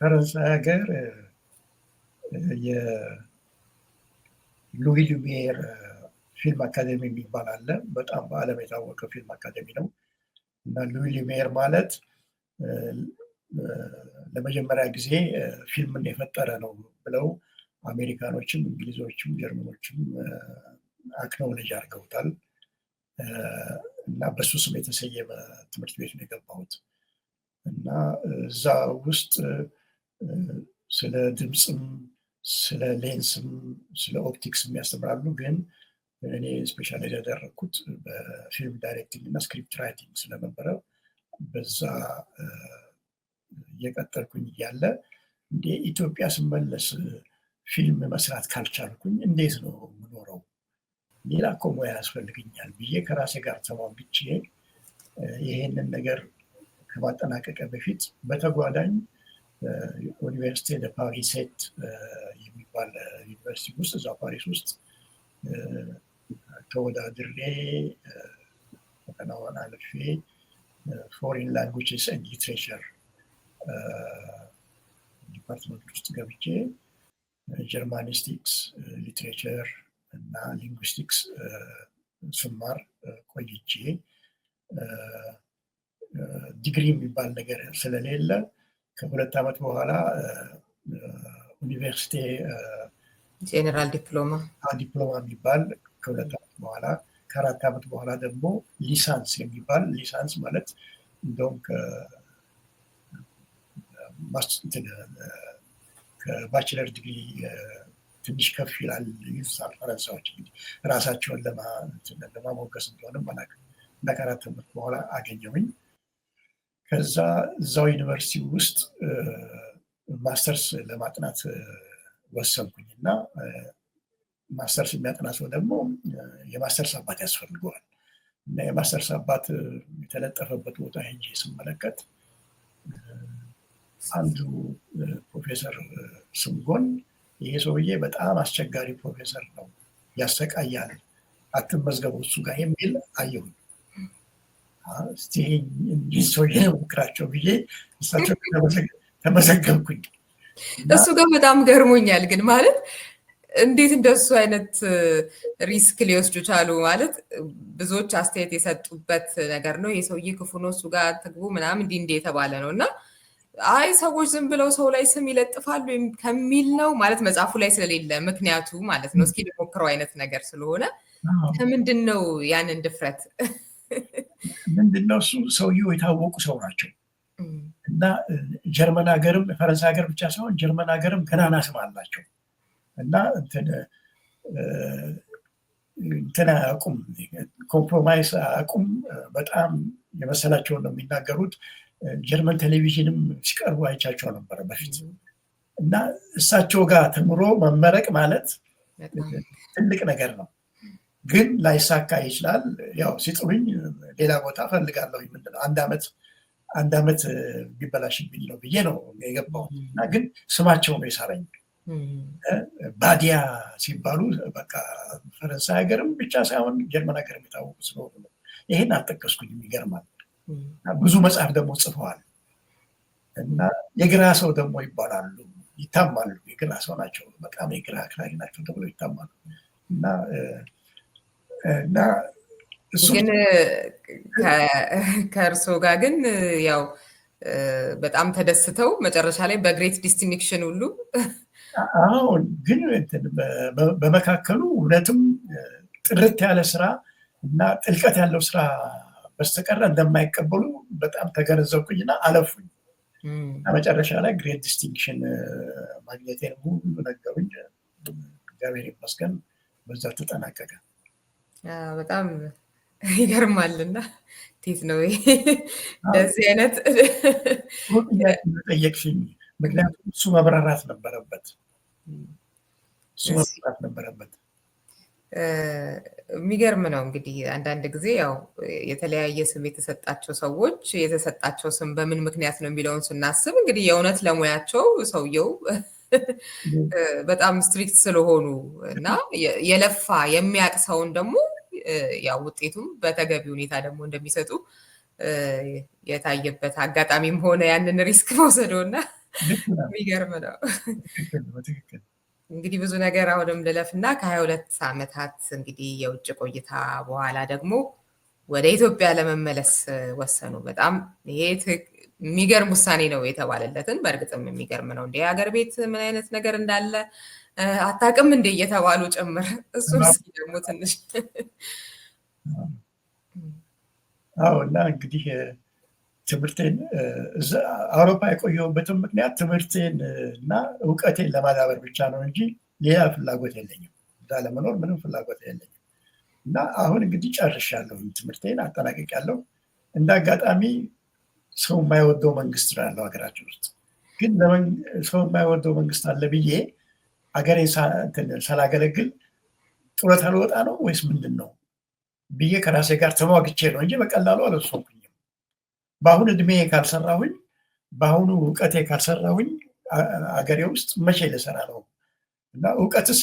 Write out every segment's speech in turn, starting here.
ፈረንሳይ ሀገር የሉዊ ሉሚየር ፊልም አካዴሚ የሚባል አለ። በጣም በዓለም የታወቀ ፊልም አካዴሚ ነው እና ሉዊ ሉሚየር ማለት ለመጀመሪያ ጊዜ ፊልምን የፈጠረ ነው ብለው አሜሪካኖችም እንግሊዞችም ጀርመኖችም አክኖሌጅ አድርገውታል እና በሱ ስም የተሰየመ ትምህርት ቤት ነው የገባሁት እና እዛ ውስጥ ስለ ድምፅም ስለ ሌንስም ስለ ኦፕቲክስም ያስተምራሉ። ግን እኔ ስፔሻላይዝ ያደረግኩት በፊልም ዳይሬክቲንግ እና ስክሪፕት ራይቲንግ ስለነበረ በዛ እየቀጠልኩኝ እያለ እንደ ኢትዮጵያ ስመለስ ፊልም መስራት ካልቻልኩኝ እንዴት ነው የምኖረው? ሌላ እኮ ሙያ ያስፈልገኛል ብዬ ከራሴ ጋር ተሟግቼ ይሄንን ነገር ከማጠናቀቅ በፊት በተጓዳኝ ዩኒቨርሲቲ ፓሪ ሴት የሚባል ዩኒቨርሲቲ ውስጥ እዛ ፓሪስ ውስጥ ተወዳድሬ ፈተናውን አልፌ ፎሪን ላንጉጅስ ኤንድ ሊትሬቸር ዲፓርትመንት ውስጥ ገብቼ ጀርማኒስቲክስ፣ ሊትሬቸር እና ሊንጉስቲክስ ስማር ቆይቼ ዲግሪ የሚባል ነገር ስለሌለ ከ2 ዓመት በኋላ ዩኒቨርሲቲ ጄኔራል ዲፕሎማ የሚባል ከ2 ዓመት በኋላ ከ4 ዓመት በኋላ ደግሞ ሊሳንስ የሚባል ሊሳንስ ማለት እንደውም ከባችለር ዲግሪ ትንሽ ከፍ ይላል ይሉታል ፈረንሳዮች። እንግዲህ ራሳቸውን ለማሞገስ እንደሆነም አላውቅም እና ከ4 ዓመት በኋላ አገኘሁኝ። ከዛ እዛው ዩኒቨርሲቲ ውስጥ ማስተርስ ለማጥናት ወሰንኩኝ እና ማስተርስ የሚያጠና ሰው ደግሞ የማስተርስ አባት ያስፈልገዋል እና የማስተርስ አባት የተለጠፈበት ቦታ ሄጄ ስመለከት አንዱ ፕሮፌሰር ስምጎን ይሄ ሰውዬ በጣም አስቸጋሪ ፕሮፌሰር ነው፣ ያሰቃያል፣ አትመዝገቡ እሱ ጋር የሚል አየሁኝ። እስቲ ይህ ሰውዬ ሞክራቸው ብዬ እሳቸው ተመዘገብኩኝ። እሱ ጋር በጣም ገርሞኛል። ግን ማለት እንዴት እንደሱ አይነት ሪስክ ሊወስዱ ቻሉ? ማለት ብዙዎች አስተያየት የሰጡበት ነገር ነው። የሰውዬ ክፉ ነው፣ እሱ ጋር ትግቡ ምናምን እንዲህ የተባለ ነው እና አይ ሰዎች ዝም ብለው ሰው ላይ ስም ይለጥፋሉ ከሚል ነው ማለት መጽሐፉ ላይ ስለሌለ ምክንያቱ ማለት ነው። እስኪ ሞክረው አይነት ነገር ስለሆነ ከምንድን ነው ያንን ድፍረት? ምንድነው እሱ ሰውየው የታወቁ ሰው ናቸው እና ጀርመን ሀገርም ፈረንሳይ ሀገር ብቻ ሳይሆን ጀርመን ሀገርም ገናና ስም አላቸው እና እንትን አያውቁም፣ ኮምፕሮማይስ አያውቁም። በጣም የመሰላቸውን ነው የሚናገሩት። ጀርመን ቴሌቪዥንም ሲቀርቡ አይቻቸው ነበረ በፊት እና እሳቸው ጋር ተምሮ መመረቅ ማለት ትልቅ ነገር ነው። ግን ላይሳካ ይችላል። ያው ሲጥሩኝ ሌላ ቦታ ፈልጋለሁ። ምንድነው አንድ ዓመት ቢበላሽብኝ ነው ብዬ ነው የገባው እና ግን ስማቸው ነው የሳረኝ። ባዲያ ሲባሉ በቃ ፈረንሳይ ሀገርም ብቻ ሳይሆን ጀርመን ሀገርም የታወቁ ስለሆኑ ነው። ይሄን አልጠቀስኩኝም። ይገርማል። ብዙ መጽሐፍ ደግሞ ጽፈዋል እና የግራ ሰው ደግሞ ይባላሉ፣ ይታማሉ። የግራ ሰው ናቸው፣ በጣም የግራ አክራሪ ናቸው ተብሎ ይታማሉ እና እሱ ግን ከእርሶ ጋር ግን ያው በጣም ተደስተው መጨረሻ ላይ በግሬት ዲስቲንክሽን ሁሉ አሁን ግን በመካከሉ እውነትም ጥርት ያለ ስራ እና ጥልቀት ያለው ስራ በስተቀር እንደማይቀበሉ በጣም ተገነዘብኩኝና አለፉኝ። መጨረሻ ላይ ግሬት ዲስቲንክሽን ማግኘቴን ሁሉ ነገሩኝ። እግዚአብሔር ይመስገን በዛ ተጠናቀቀ። በጣም ይገርማልና እንዴት ነው እንደዚህ አይነት ጠየቅሽኝ? ምክንያቱም እሱ መብራራት ነበረበት። የሚገርም ነው እንግዲህ አንዳንድ ጊዜ ያው የተለያየ ስም የተሰጣቸው ሰዎች የተሰጣቸው ስም በምን ምክንያት ነው የሚለውን ስናስብ እንግዲህ የእውነት ለሙያቸው ሰውየው በጣም ስትሪክት ስለሆኑ እና የለፋ የሚያውቅ ሰውን ደግሞ ያው ውጤቱም በተገቢ ሁኔታ ደግሞ እንደሚሰጡ የታየበት አጋጣሚም ሆነ ያንን ሪስክ መውሰዶ እና የሚገርም ነው። በትክክል እንግዲህ ብዙ ነገር አሁንም ልለፍና ከ22 ዓመታት እንግዲህ የውጭ ቆይታ በኋላ ደግሞ ወደ ኢትዮጵያ ለመመለስ ወሰኑ። በጣም ይሄ የሚገርም ውሳኔ ነው የተባለለትን፣ በእርግጥም የሚገርም ነው። እንደ ሀገር ቤት ምን አይነት ነገር እንዳለ አታውቅም እንደ እየተባሉ ጭምር። እሱን እስኪ ደግሞ ትንሽ እና እንግዲህ ትምህርቴን አውሮፓ የቆየሁበትን ምክንያት ትምህርቴን እና እውቀቴን ለማዳበር ብቻ ነው እንጂ ሌላ ፍላጎት የለኝም። እዛ ለመኖር ምንም ፍላጎት የለኝም። እና አሁን እንግዲህ ጨርሻለሁ፣ ትምህርቴን አጠናቅቄያለሁ። እንደ አጋጣሚ ሰው የማይወደው መንግስት ነው ያለው ሀገራችን ውስጥ። ግን ሰው የማይወደው መንግስት አለ ብዬ ሀገሬን ሳላገለግል ጡረታ ልወጣ ነው ወይስ ምንድን ነው ብዬ ከራሴ ጋር ተሟግቼ ነው እንጂ በቀላሉ አልወሰንኩኝም። በአሁኑ እድሜ ካልሰራሁኝ፣ በአሁኑ እውቀቴ ካልሰራሁኝ አገሬ ውስጥ መቼ ልሰራ ነው? እና እውቀትስ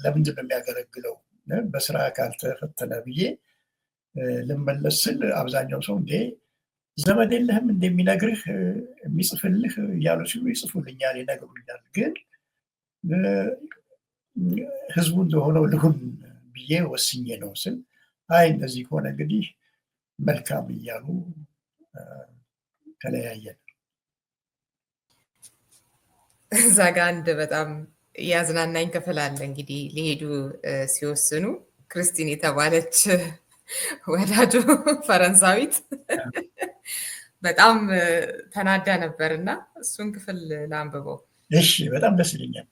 ለምንድን ነው የሚያገለግለው? በስራ ካልተፈተነ ብዬ ልመለስ ስል አብዛኛው ሰው እንዴ ዘመድ የለህም እንደሚነግርህ የሚጽፍልህ እያሉ ሲሉ ይጽፉልኛል፣ ይነግሩኛል። ግን ህዝቡ እንደሆነው ልሁን ብዬ ወስኜ ነው ስል አይ እንደዚህ ከሆነ እንግዲህ መልካም እያሉ ተለያየን። እዛ ጋ አንድ በጣም ያዝናናኝ ክፍል አለ። እንግዲህ ሊሄዱ ሲወስኑ ክርስቲን የተባለች ወዳጁ ፈረንሳዊት በጣም ተናዳ ነበር እና እሱን ክፍል ላንብበው። እሺ፣ በጣም ደስ ይለኛል።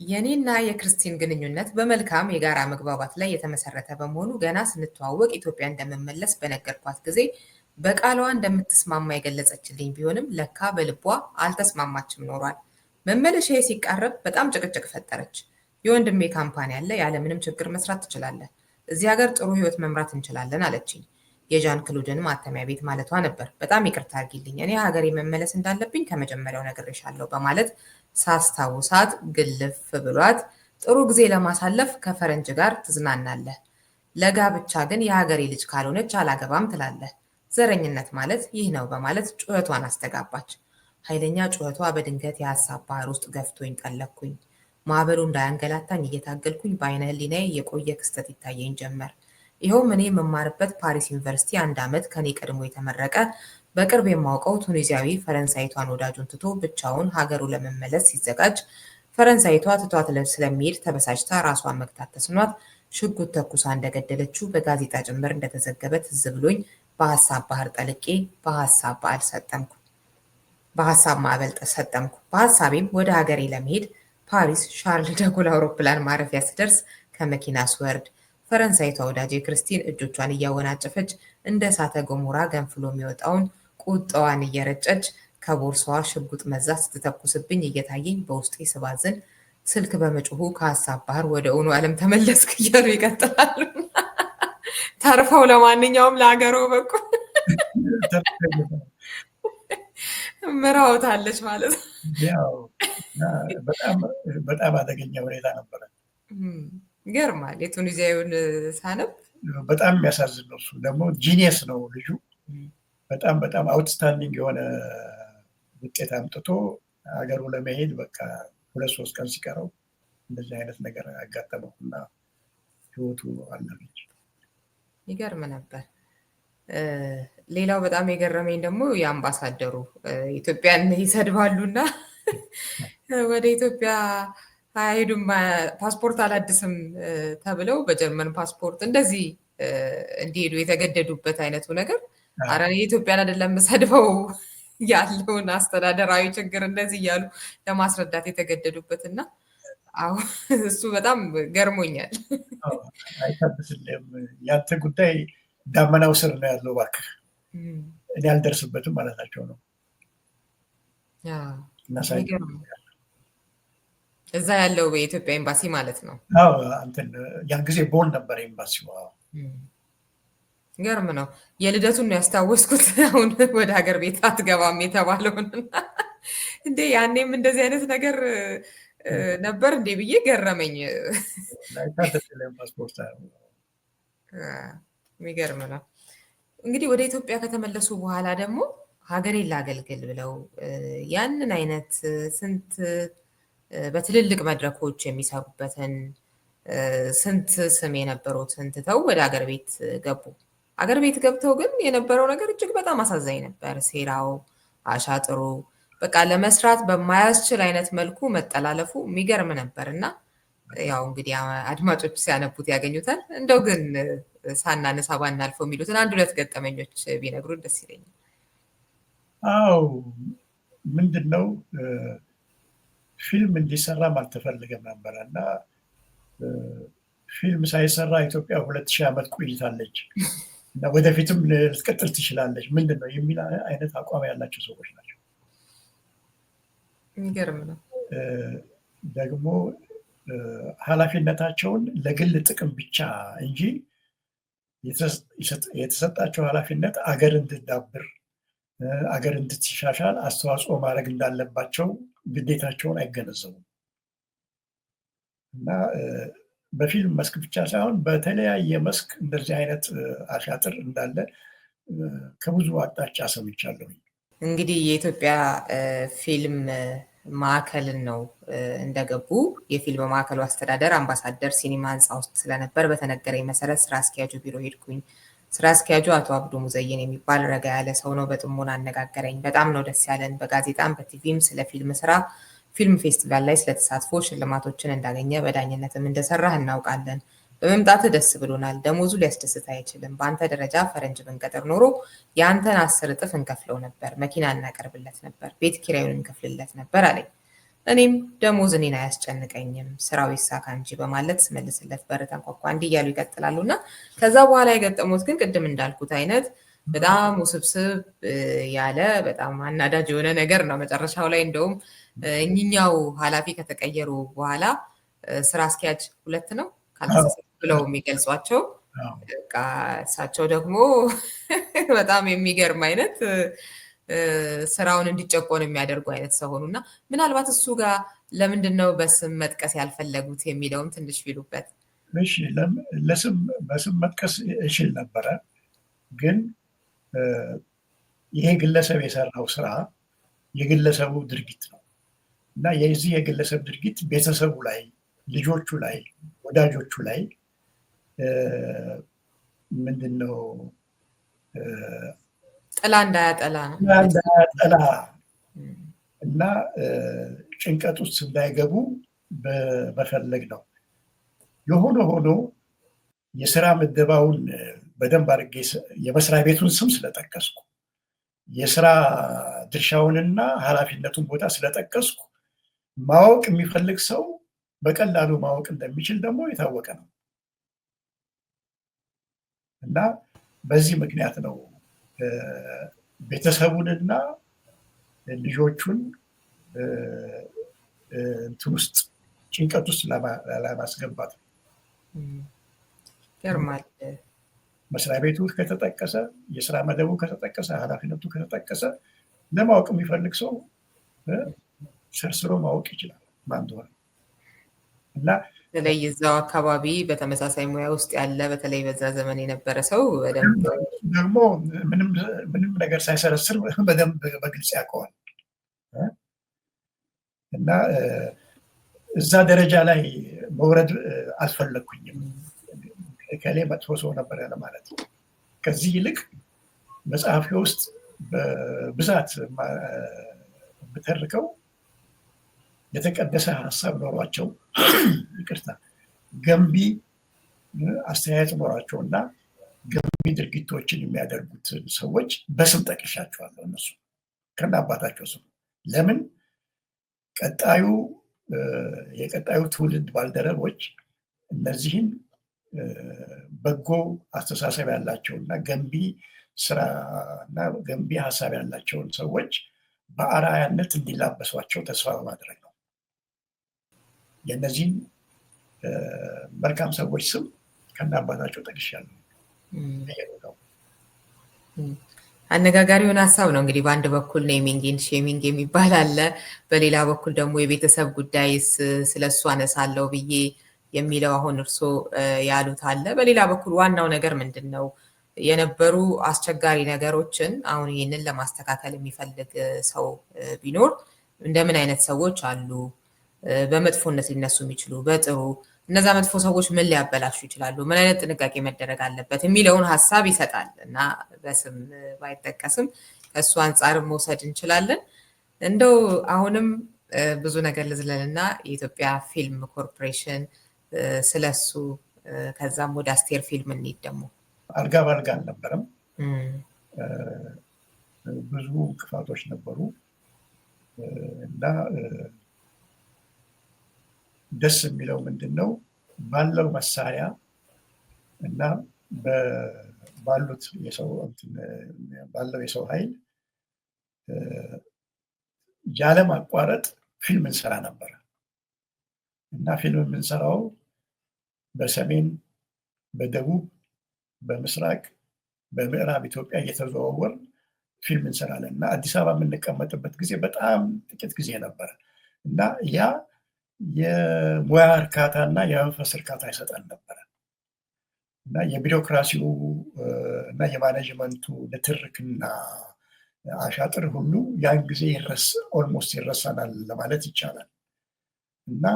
የኔና የክርስቲን ግንኙነት በመልካም የጋራ መግባባት ላይ የተመሰረተ በመሆኑ ገና ስንተዋወቅ ኢትዮጵያ እንደምመለስ በነገርኳት ጊዜ በቃሏ እንደምትስማማ የገለጸችልኝ ቢሆንም ለካ በልቧ አልተስማማችም ኖሯል። መመለሻዬ ሲቃረብ በጣም ጭቅጭቅ ፈጠረች። የወንድሜ ካምፓኒ አለ፣ ያለምንም ችግር መስራት ትችላለህ፣ እዚህ ሀገር ጥሩ ህይወት መምራት እንችላለን አለችኝ። የዣን ክሉድን ማተሚያ ቤት ማለቷ ነበር። በጣም ይቅርታ አድርጊልኝ፣ እኔ ሀገሬ መመለስ እንዳለብኝ ከመጀመሪያው ነግሬሻለሁ በማለት ሳስታውሳት ግልፍ ብሏት፣ ጥሩ ጊዜ ለማሳለፍ ከፈረንጅ ጋር ትዝናናለህ፣ ለጋብቻ ግን የሀገሬ ልጅ ካልሆነች አላገባም ትላለህ፣ ዘረኝነት ማለት ይህ ነው በማለት ጩኸቷን አስተጋባች። ኃይለኛ ጩኸቷ በድንገት የሀሳብ ባህር ውስጥ ገፍቶኝ ጠለቅኩኝ። ማዕበሉ እንዳያንገላታኝ እየታገልኩኝ በአይነ ህሊናዬ የቆየ ክስተት ይታየኝ ጀመር። ይኸውም እኔ የምማርበት ፓሪስ ዩኒቨርሲቲ 1 ዓመት ከኔ ቀድሞ የተመረቀ በቅርብ የማውቀው ቱኒዚያዊ ፈረንሳይቷን ወዳጁን ትቶ ብቻውን ሀገሩ ለመመለስ ሲዘጋጅ ፈረንሳይቷ ትቷት ስለሚሄድ ተበሳጭታ ራሷን መግታት ተስኗት ሽጉጥ ተኩሳ እንደገደለችው በጋዜጣ ጭምር እንደተዘገበ ትዝ ብሎኝ በሀሳብ ባህር ጠልቄ በሀሳብ ማዕበል ሰጠምኩ። በሀሳቤም ወደ ሀገሬ ለመሄድ ፓሪስ ሻርል ደጎል አውሮፕላን ማረፊያ ስደርስ ከመኪና ስወርድ ፈረንሳይቷ ወዳጄ ክርስቲን እጆቿን እያወናጨፈች እንደ እሳተ ገሞራ ገንፍሎ የሚወጣውን ቁጣዋን እየረጨች ከቦርሳዋ ሽጉጥ መዛ ስትተኩስብኝ እየታየኝ በውስጤ ስባዝን ስልክ በመጮሁ ከሀሳብ ባህር ወደ እውኑ ዓለም ተመለስክ እያሉ ይቀጥላሉ። ተርፈው ለማንኛውም ለሀገሩ በቁ ምራውታለች ማለት ነው። በጣም አደገኛ ሁኔታ ነበረ። ይገርማል። የቱኒዚያዊውን ሳነብ በጣም የሚያሳዝን ነው። እሱ ደግሞ ጂኒየስ ነው ልጁ። በጣም አውትስታንዲንግ የሆነ ውጤት አምጥቶ ሀገሩ ለመሄድ በቃ 2-3 ቀን ሲቀረው እንደዚህ አይነት ነገር ያጋጠመው እና ህይወቱ አለፈች። ይገርም ነበር። ሌላው በጣም የገረመኝ ደግሞ የአምባሳደሩ ኢትዮጵያን ይሰድባሉና ወደ ኢትዮጵያ አይሄዱም፣ ፓስፖርት አላድስም ተብለው በጀርመን ፓስፖርት እንደዚህ እንዲሄዱ የተገደዱበት አይነቱ ነገር። አረ የኢትዮጵያን አይደለም ሰድበው ያለውን አስተዳደራዊ ችግር እንደዚህ እያሉ ለማስረዳት የተገደዱበት እና አሁን እሱ በጣም ገርሞኛል። አይታበስልም፣ ያንተ ጉዳይ ዳመናው ስር ነው ያለው፣ እባክህ እኔ አልደርስበትም ማለታቸው ነው። እዛ ያለው የኢትዮጵያ ኤምባሲ ማለት ነው። ያን ጊዜ ቦን ነበር ኤምባሲው። ገርም ነው። የልደቱን ነው ያስታወስኩት። አሁን ወደ ሀገር ቤት አትገባም የተባለውን እንዴ ያኔም እንደዚህ አይነት ነገር ነበር እንዴ ብዬ ገረመኝ። የሚገርም ነው። እንግዲህ ወደ ኢትዮጵያ ከተመለሱ በኋላ ደግሞ ሀገሬን ላገልግል ብለው ያንን አይነት ስንት በትልልቅ መድረኮች የሚሰሩበትን ስንት ስም የነበሩትን ትተው ወደ አገር ቤት ገቡ። አገር ቤት ገብተው ግን የነበረው ነገር እጅግ በጣም አሳዛኝ ነበር። ሴራው፣ አሻጥሩ በቃ ለመስራት በማያስችል አይነት መልኩ መጠላለፉ የሚገርም ነበር እና ያው እንግዲህ አድማጮች ሲያነቡት ያገኙታል። እንደው ግን ሳናነሳ ባናልፈው የሚሉትን አንድ ሁለት ገጠመኞች ቢነግሩን ደስ ይለኛል። አዎ ምንድን ነው ፊልም እንዲሰራም አልተፈልገም ነበረ እና ፊልም ሳይሰራ ኢትዮጵያ 2000 ዓመት ቆይታለች እና ወደፊትም ልትቀጥል ትችላለች ምንድን ነው የሚል አይነት አቋም ያላቸው ሰዎች ናቸው። የሚገርም ነው። ደግሞ ኃላፊነታቸውን ለግል ጥቅም ብቻ እንጂ የተሰጣቸው ኃላፊነት አገር እንድዳብር አገር እንድትሻሻል አስተዋጽኦ ማድረግ እንዳለባቸው ግዴታቸውን አይገነዘቡም እና በፊልም መስክ ብቻ ሳይሆን በተለያየ መስክ እንደዚህ አይነት አሻጥር እንዳለ ከብዙ አቅጣጫ ሰምቻለሁ። እንግዲህ የኢትዮጵያ ፊልም ማዕከልን ነው እንደገቡ የፊልም ማዕከሉ አስተዳደር አምባሳደር ሲኒማ ህንፃ ውስጥ ስለነበር በተነገረኝ መሰረት ስራ አስኪያጁ ቢሮ ሄድኩኝ። ስራ አስኪያጁ አቶ አብዱ ሙዘይን የሚባል ረጋ ያለ ሰው ነው። በጥሞና አነጋገረኝ። በጣም ነው ደስ ያለን። በጋዜጣም በቲቪም ስለ ፊልም ስራ፣ ፊልም ፌስቲቫል ላይ ስለተሳትፎ ሽልማቶችን እንዳገኘ በዳኝነትም እንደሰራህ እናውቃለን። በመምጣትህ ደስ ብሎናል። ደሞዙ ሊያስደስት አይችልም። በአንተ ደረጃ ፈረንጅ ብንቀጥር ኖሮ የአንተን 10 እጥፍ እንከፍለው ነበር፣ መኪና እናቀርብለት ነበር፣ ቤት ኪራዩን እንከፍልለት ነበር አለኝ። እኔም ደሞዝ እኔን አያስጨንቀኝም ስራው ይሳካ እንጂ በማለት ስመልስለት በር ተንኳኳ። እንዲህ እያሉ ይቀጥላሉ እና ከዛ በኋላ የገጠሙት ግን ቅድም እንዳልኩት አይነት በጣም ውስብስብ ያለ በጣም አናዳጅ የሆነ ነገር ነው። መጨረሻው ላይ እንደውም እኚኛው ኃላፊ ከተቀየሩ በኋላ ስራ አስኪያጅ 2 ነው ብለው የሚገልጿቸው እሳቸው ደግሞ በጣም የሚገርም አይነት ስራውን እንዲጨቆን የሚያደርጉ አይነት ሰው ሆኑ እና ምናልባት እሱ ጋር ለምንድን ነው በስም መጥቀስ ያልፈለጉት የሚለውም ትንሽ ቢሉበት። እሺ በስም መጥቀስ እችል ነበረ፣ ግን ይሄ ግለሰብ የሰራው ስራ የግለሰቡ ድርጊት ነው እና የዚህ የግለሰብ ድርጊት ቤተሰቡ ላይ፣ ልጆቹ ላይ፣ ወዳጆቹ ላይ ምንድነው ጥላ እንዳያጠላ እና ጭንቀት ውስጥ እንዳይገቡ በመፈለግ ነው። የሆነ ሆኖ የስራ ምደባውን በደንብ አድርጌ የመስሪያ ቤቱን ስም ስለጠቀስኩ የስራ ድርሻውንና ኃላፊነቱን ቦታ ስለጠቀስኩ ማወቅ የሚፈልግ ሰው በቀላሉ ማወቅ እንደሚችል ደግሞ የታወቀ ነው እና በዚህ ምክንያት ነው ቤተሰቡንና ልጆቹን እንትን ውስጥ ጭንቀት ውስጥ ለማስገባት ነው። ይገርማል። መስሪያ ቤቱ ከተጠቀሰ፣ የስራ መደቡ ከተጠቀሰ፣ ኃላፊነቱ ከተጠቀሰ ለማወቅ የሚፈልግ ሰው ሰርስሮ ማወቅ ይችላል ማን እንደሆነ እና በተለይ እዛው አካባቢ በተመሳሳይ ሙያ ውስጥ ያለ በተለይ በዛ ዘመን የነበረ ሰው በደንብ ደግሞ ምንም ነገር ሳይሰረስር በደንብ በግልጽ ያውቀዋል እና እዛ ደረጃ ላይ መውረድ አልፈለግኩኝም። ከሌ መጥፎ ሰው ነበር ያለ ማለት ነው። ከዚህ ይልቅ መጽሐፌ ውስጥ በብዛት ብተርከው የተቀደሰ ሀሳብ ኖሯቸው ይቅርታ ገንቢ አስተያየት ኖሯቸው እና ገንቢ ድርጊቶችን የሚያደርጉት ሰዎች በስም ጠቅሻቸዋለሁ። እነሱ ከና አባታቸው ስም ለምን የቀጣዩ ትውልድ ባልደረቦች እነዚህን በጎ አስተሳሰብ ያላቸውና ገንቢ ስራና ገንቢ ሀሳብ ያላቸውን ሰዎች በአርአያነት እንዲላበሷቸው ተስፋ በማድረግ ነው። የእነዚህን መልካም ሰዎች ስም ከና አባታቸው ጠቅሻለሁ። አነጋጋሪውን ሀሳብ ነው እንግዲህ በአንድ በኩል ኔሚንግ ኤንድ ሼሚንግ የሚባል አለ፣ በሌላ በኩል ደግሞ የቤተሰብ ጉዳይስ ስለሱ አነሳለሁ ብዬ የሚለው አሁን እርሶ ያሉት አለ። በሌላ በኩል ዋናው ነገር ምንድን ነው? የነበሩ አስቸጋሪ ነገሮችን አሁን ይህንን ለማስተካከል የሚፈልግ ሰው ቢኖር እንደምን አይነት ሰዎች አሉ፣ በመጥፎነት ሊነሱ የሚችሉ በጥሩ እነዛ መጥፎ ሰዎች ምን ሊያበላሹ ይችላሉ፣ ምን አይነት ጥንቃቄ መደረግ አለበት የሚለውን ሀሳብ ይሰጣል እና በስም ባይጠቀስም ከእሱ አንጻር መውሰድ እንችላለን። እንደው አሁንም ብዙ ነገር ልዝለልና የኢትዮጵያ ፊልም ኮርፖሬሽን ስለሱ ከዛም ወደ አስቴር ፊልም እንሂድ። ደግሞ አልጋ በአልጋ አልነበረም። ብዙ እንቅፋቶች ነበሩ እና ደስ የሚለው ምንድን ነው ባለው መሳሪያ እና ባለው የሰው ኃይል ያለማቋረጥ ፊልም እንሰራ ነበር እና ፊልም የምንሰራው በሰሜን፣ በደቡብ፣ በምስራቅ፣ በምዕራብ ኢትዮጵያ እየተዘዋወር ፊልም እንሰራለን እና አዲስ አበባ የምንቀመጥበት ጊዜ በጣም ጥቂት ጊዜ ነበር እና ያ የሙያ እርካታና የመንፈስ እርካታ ይሰጠን ነበረ እና የቢሮክራሲው እና የማኔጅመንቱ ንትርክና አሻጥር ሁሉ ያን ጊዜ ኦልሞስት ይረሳናል ለማለት ይቻላል እና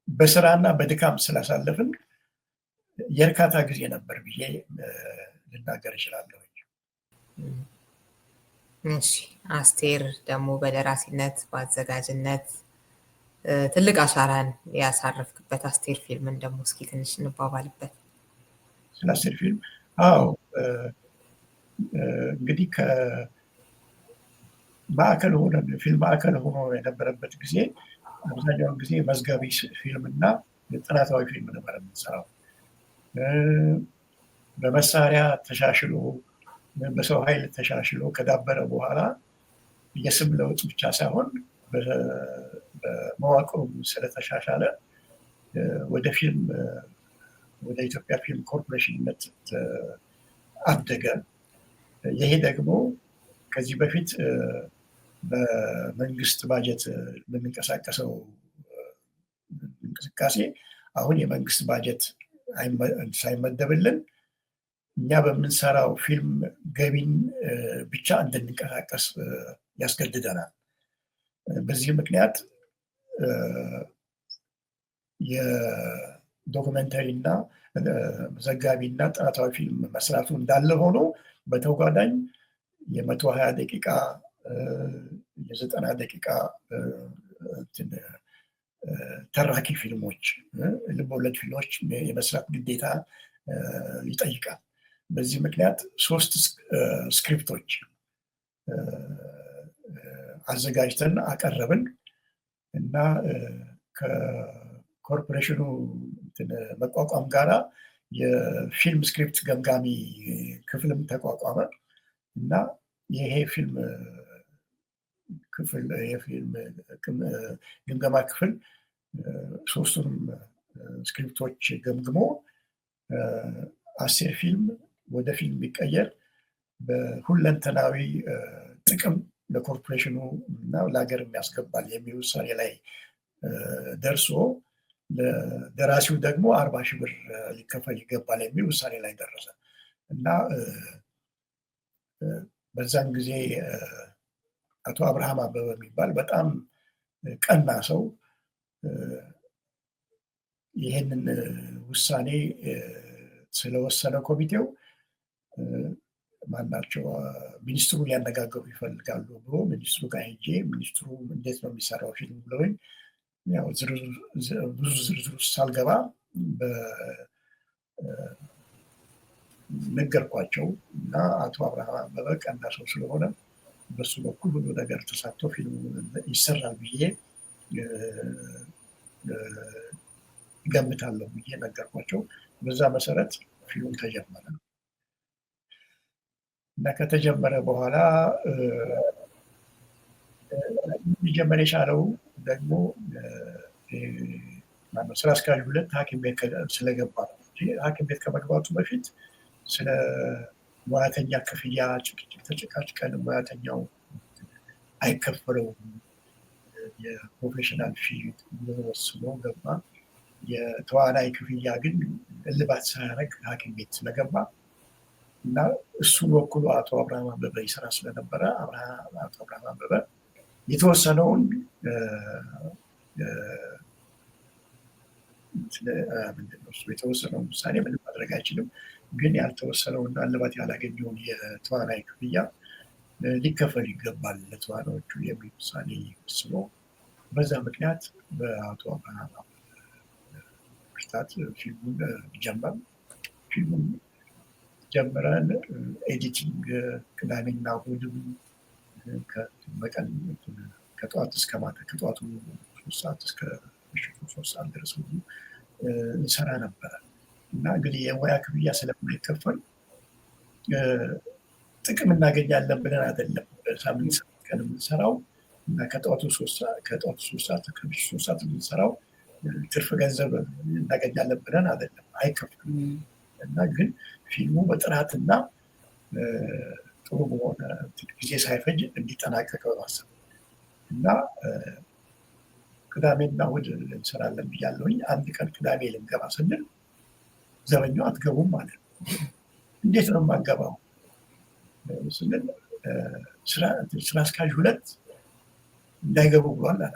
በስራና በድካም ስላሳለፍን የእርካታ ጊዜ ነበር ብዬ ልናገር እችላለሁ። እሺ፣ አስቴር ደግሞ በደራሲነት በአዘጋጅነት ትልቅ አሻራን ያሳረፍክበት አስቴር ፊልምን ደግሞ እስኪ ትንሽ እንባባልበት። ስለ አስቴር ፊልም አዎ፣ እንግዲህ ፊልም ማዕከል ሆኖ የነበረበት ጊዜ አብዛኛውን ጊዜ መዝጋቢ ፊልም እና ጥናታዊ ፊልም ነበር የምንሰራው። በመሳሪያ ተሻሽሎ በሰው ኃይል ተሻሽሎ ከዳበረ በኋላ የስም ለውጥ ብቻ ሳይሆን በመዋቅሩ ስለተሻሻለ ወደ ኢትዮጵያ ፊልም ኮርፖሬሽንነት አደገ። ይሄ ደግሞ ከዚህ በፊት በመንግስት ባጀት የምንንቀሳቀሰው እንቅስቃሴ አሁን የመንግስት ባጀት ሳይመደብልን እኛ በምንሰራው ፊልም ገቢን ብቻ እንድንንቀሳቀስ ያስገድደናል። በዚህ ምክንያት የዶክመንተሪ እና ዘጋቢ እና ጥናታዊ ፊልም መስራቱ እንዳለ ሆኖ በተጓዳኝ የ120 ደቂቃ የ90 ደቂቃ ተራኪ ፊልሞች፣ ልቦለድ ፊልሞች የመስራት ግዴታ ይጠይቃል። በዚህ ምክንያት 3 ስክሪፕቶች አዘጋጅተን አቀረብን እና ከኮርፖሬሽኑ መቋቋም ጋራ የፊልም ስክሪፕት ገምጋሚ ክፍልም ተቋቋመ እና ይሄ ፊልም ግምገማ ክፍል 3ቱንም ስክሪፕቶች ገምግሞ አስቴር ፊልም ወደ ፊልም ቢቀየር በሁለንተናዊ ጥቅም ለኮርፖሬሽኑ እና ለሀገር ያስገባል የሚል ውሳኔ ላይ ደርሶ ለደራሲው ደግሞ 40,000 ብር ሊከፈል ይገባል የሚል ውሳኔ ላይ ደረሰ እና በዛን ጊዜ አቶ አብርሃም አበበ የሚባል በጣም ቀና ሰው ይህንን ውሳኔ ስለወሰነ ኮሚቴው ማናቸው ሚኒስትሩ ሊያነጋገሩ ይፈልጋሉ ብሎ ሚኒስትሩ ጋር ሄጄ ሚኒስትሩ እንዴት ነው የሚሰራው ፊልም ብለውኝ ያው ብዙ ዝርዝር ሳልገባ ነገርኳቸው እና አቶ አብርሃም አበበ ቀና ሰው ስለሆነ በሱ በኩል ሁሉ ነገር ተሳትቶ ፊልሙ ይሰራል ብዬ ገምታለሁ ብዬ ነገርኳቸው። በዛ መሰረት ፊልሙ ተጀመረ እና ከተጀመረ በኋላ ሊጀመር የቻለው ደግሞ ስራ አስኪያጅ 2 ሐኪም ቤት ስለገባ ነው። ሐኪም ቤት ከመግባቱ በፊት ስለ ሙያተኛ ክፍያ ተጨቃጭቀን ሙያተኛው አይከፈለውም የፕሮፌሽናል ፊልድ ወስኖ ገባ። የተዋናይ ክፍያ ግን እልባት ሳያደርግ ሐኪም ቤት ስለገባ እና እሱን ወክሎ አቶ አብርሃም አበበ ይሰራ ስለነበረ አቶ አብርሃም አበበ የተወሰነውን የተወሰነውን ውሳኔ ምንም ማድረግ አይችልም፣ ግን ያልተወሰነውና እልባት ያላገኘውን የተዋናይ ክፍያ ሊከፈል ይገባል ለተዋናዮቹ የሚል ውሳኔ ወስኖ በዛ ምክንያት በአቶ አብርሃም ብርታት ፊልሙን ጀመር። ፊልሙን ጀምረን ኤዲቲንግ ቅዳሜና እሑድም በቀን ከጠዋት እስከ ማታ ከጠዋቱ 3 ሰዓት እስከ ምሽቱ 3 ሰዓት ድረስ ሁሉ እንሰራ ነበረ እና እንግዲህ የሙያ ክፍያ ስለማይከፈል ጥቅም እናገኛለን ብለን አይደለም ሳምንት ቀን የምንሰራው እና ከጠዋቱ 3 ሰዓት ከምሽቱ 3 ሰዓት የምንሰራው ትርፍ ገንዘብ እናገኛለን ብለን አይደለም፣ አይከፍልም። እና ግን ፊልሙ በጥራትና ጥሩ በሆነ ጊዜ ሳይፈጅ እንዲጠናቀቅ በማሰብ እና ቅዳሜና እሑድ እንሰራለን ብያለሁኝ። አንድ ቀን ቅዳሜ ልንገባ ስንል ዘበኛው አትገቡም ማለት ነው። እንዴት ነው የማገባው ስንል ስራ አስኪያጅ 2 እንዳይገቡ ብሏል አለ።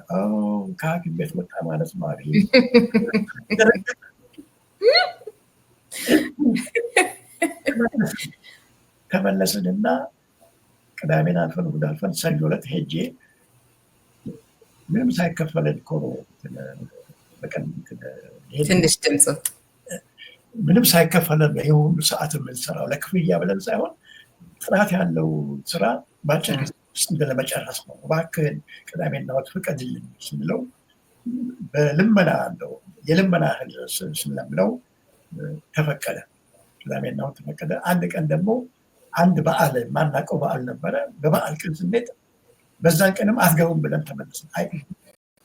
ከሐኪም ቤት ወጣ ማለት ነው። ተመለስንና ቅዳሜን አልፈን እሑድ አልፈን ሰኞ ዕለት ሄጄ ምንም ሳይከፈለን እኮ ነው በቀን ትንሽ ድምፅ ምንም ሳይከፈለን ይሄ ሁሉ ሰዓት የምንሰራው ለክፍያ ብለን ሳይሆን ጥራት ያለው ስራ በአጭር ጊዜ ውስጥ ለመጨረስ ነው። እባክህን ቅዳሜና እሑድ ፍቀድልን ስንለው በልመና ነው የልመና እህል ስንለምነው ተፈቀደ። ቅዳሜና እሑድ ተፈቀደ። አንድ ቀን ደግሞ አንድ በዓል ማናውቀው በዓል ነበረ። በበዓል ቀን ስንሄድ በዛን ቀንም አትገቡም ብለን ተመለስን። አይ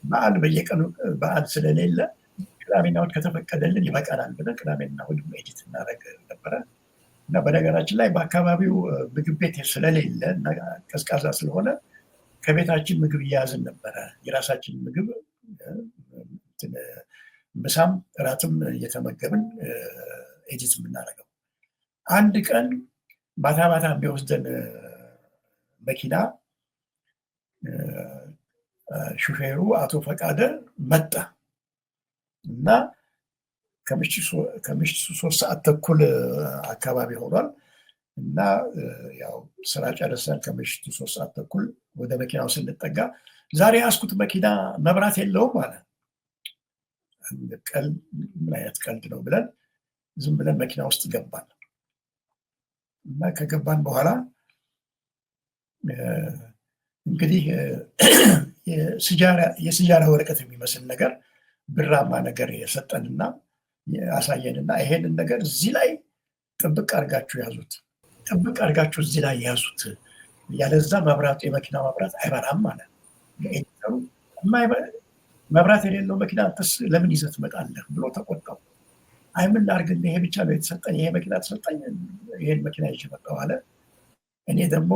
በዓል በየቀኑ በዓል ስለሌለ ቅዳሜና እሑድ ከተፈቀደልን ይበቃናል ብለን ቅዳሜና እሑድ ኤዲት እናደርግ ነበረ እና በነገራችን ላይ በአካባቢው ምግብ ቤት ስለሌለ እና ቀዝቃዛ ስለሆነ ከቤታችን ምግብ እያያዝን ነበረ። የራሳችን ምግብ ምሳም እራትም እየተመገብን ኤዲት የምናደርገው። አንድ ቀን ማታ ማታ የሚወስደን መኪና ሹፌሩ አቶ ፈቃደ መጣ እና ከምሽቱ 3 ሰዓት ተኩል አካባቢ ሆኗል እና ያው ስራ ጨርሰን ከምሽቱ 3 ሰዓት ተኩል ወደ መኪናው ስንጠጋ ዛሬ ያስኩት መኪና መብራት የለውም አለ። ምን አይነት ቀልድ ነው ብለን ዝም ብለን መኪና ውስጥ ገባን እና ከገባን በኋላ እንግዲህ የሲጃራ ወረቀት የሚመስል ነገር ብራማ ነገር የሰጠንና ያሳየንና ይሄንን ነገር እዚህ ላይ ጥብቅ አድርጋችሁ ያዙት፣ ጥብቅ አድርጋችሁ እዚህ ላይ ያዙት፣ ያለዛ መብራቱ የመኪና መብራት አይበራም ማለት ነው። መብራት የሌለው መኪና አንተስ ለምን ይዘህ ትመጣለህ ብሎ ተቆጣው። አይ ምን ላድርግ ይሄ ብቻ ነው የተሰጠኝ፣ ይሄ መኪና ተሰጠኝ፣ ይሄን መኪና ይዤ መጣሁ አለ። እኔ ደግሞ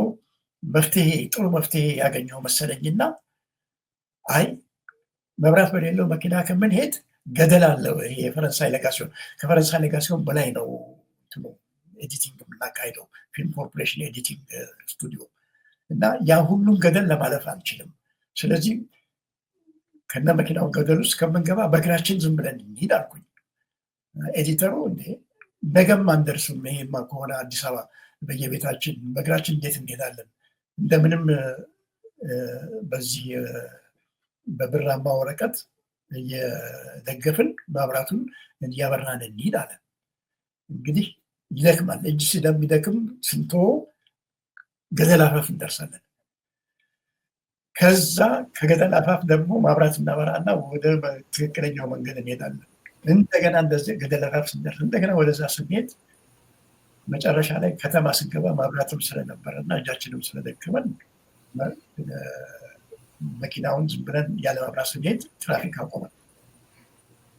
ጥሩ መፍትሄ ያገኘው መሰለኝና አይ መብራት በሌለው መኪና ከምንሄድ ገደል አለው ይሄ የፈረንሳይ ሌጋሲዮን፣ ከፈረንሳይ ሌጋሲዮን በላይ ነው ኤዲቲንግ የምናካሄደው ፊልም ኮርፖሬሽን ኤዲቲንግ ስቱዲዮ እና ያ ሁሉም ገደል ለማለፍ አንችልም። ስለዚህ ከነ መኪናው ገደል ውስጥ ከምንገባ በእግራችን ዝም ብለን እንሂድ አልኩኝ። ኤዲተሩ እንዴ ነገም አንደርስም፣ ይሄማ ከሆነ አዲስ አበባ በየቤታችን በእግራችን እንዴት እንሄዳለን? እንደምንም በዚህ በብራማ ወረቀት እየደገፍን መብራቱን እያበራን እንሂድ አለ። እንግዲህ ይደክማል፣ እጅ ስለሚደክም ስንቶ ገደል አፋፍ እንደርሳለን። ከዛ ከገደል አፋፍ ደግሞ ማብራት እናበራና ወደ ትክክለኛው መንገድ እንሄዳለን። እንደገና እንደዚህ ገደል አፋፍ ስንደርስ እንደገና ወደዛ ስንሄድ መጨረሻ ላይ ከተማ ስንገባ ማብራትም ስለነበረ እና እጃችንም ስለደከመን መኪናውን ዝም ብለን ያለ መብራት ስንሄድ ትራፊክ አቆመን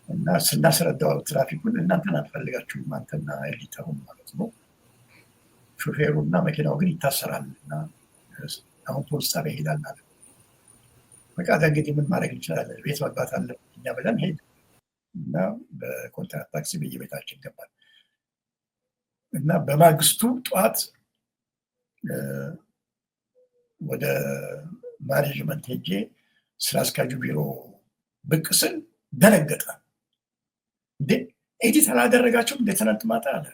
እና ስናስረዳው ትራፊኩን እናንተን አንፈልጋችሁም፣ አንተና ኤዲተሩን ማለት ነው፣ ሾፌሩ እና መኪናው ግን ይታሰራል እና አሁን ፖሊስ ጣቢያ ይሄዳል አለ። በቃ እንግዲህ ምን ማድረግ እንችላለን፣ ቤት መግባት አለብን እኛ ብለን ሄድ እና በኮንትራት ታክሲ በየቤታችን ገባል። እና በማግስቱ ጠዋት ወደ ማኔጅመንት ሄጄ ስራ አስኪያጁ ቢሮ ብቅ ስል ደነገጠ። እንዴ ኤዲት አላደረጋችሁም እንደ ትናንት ማታ አለ።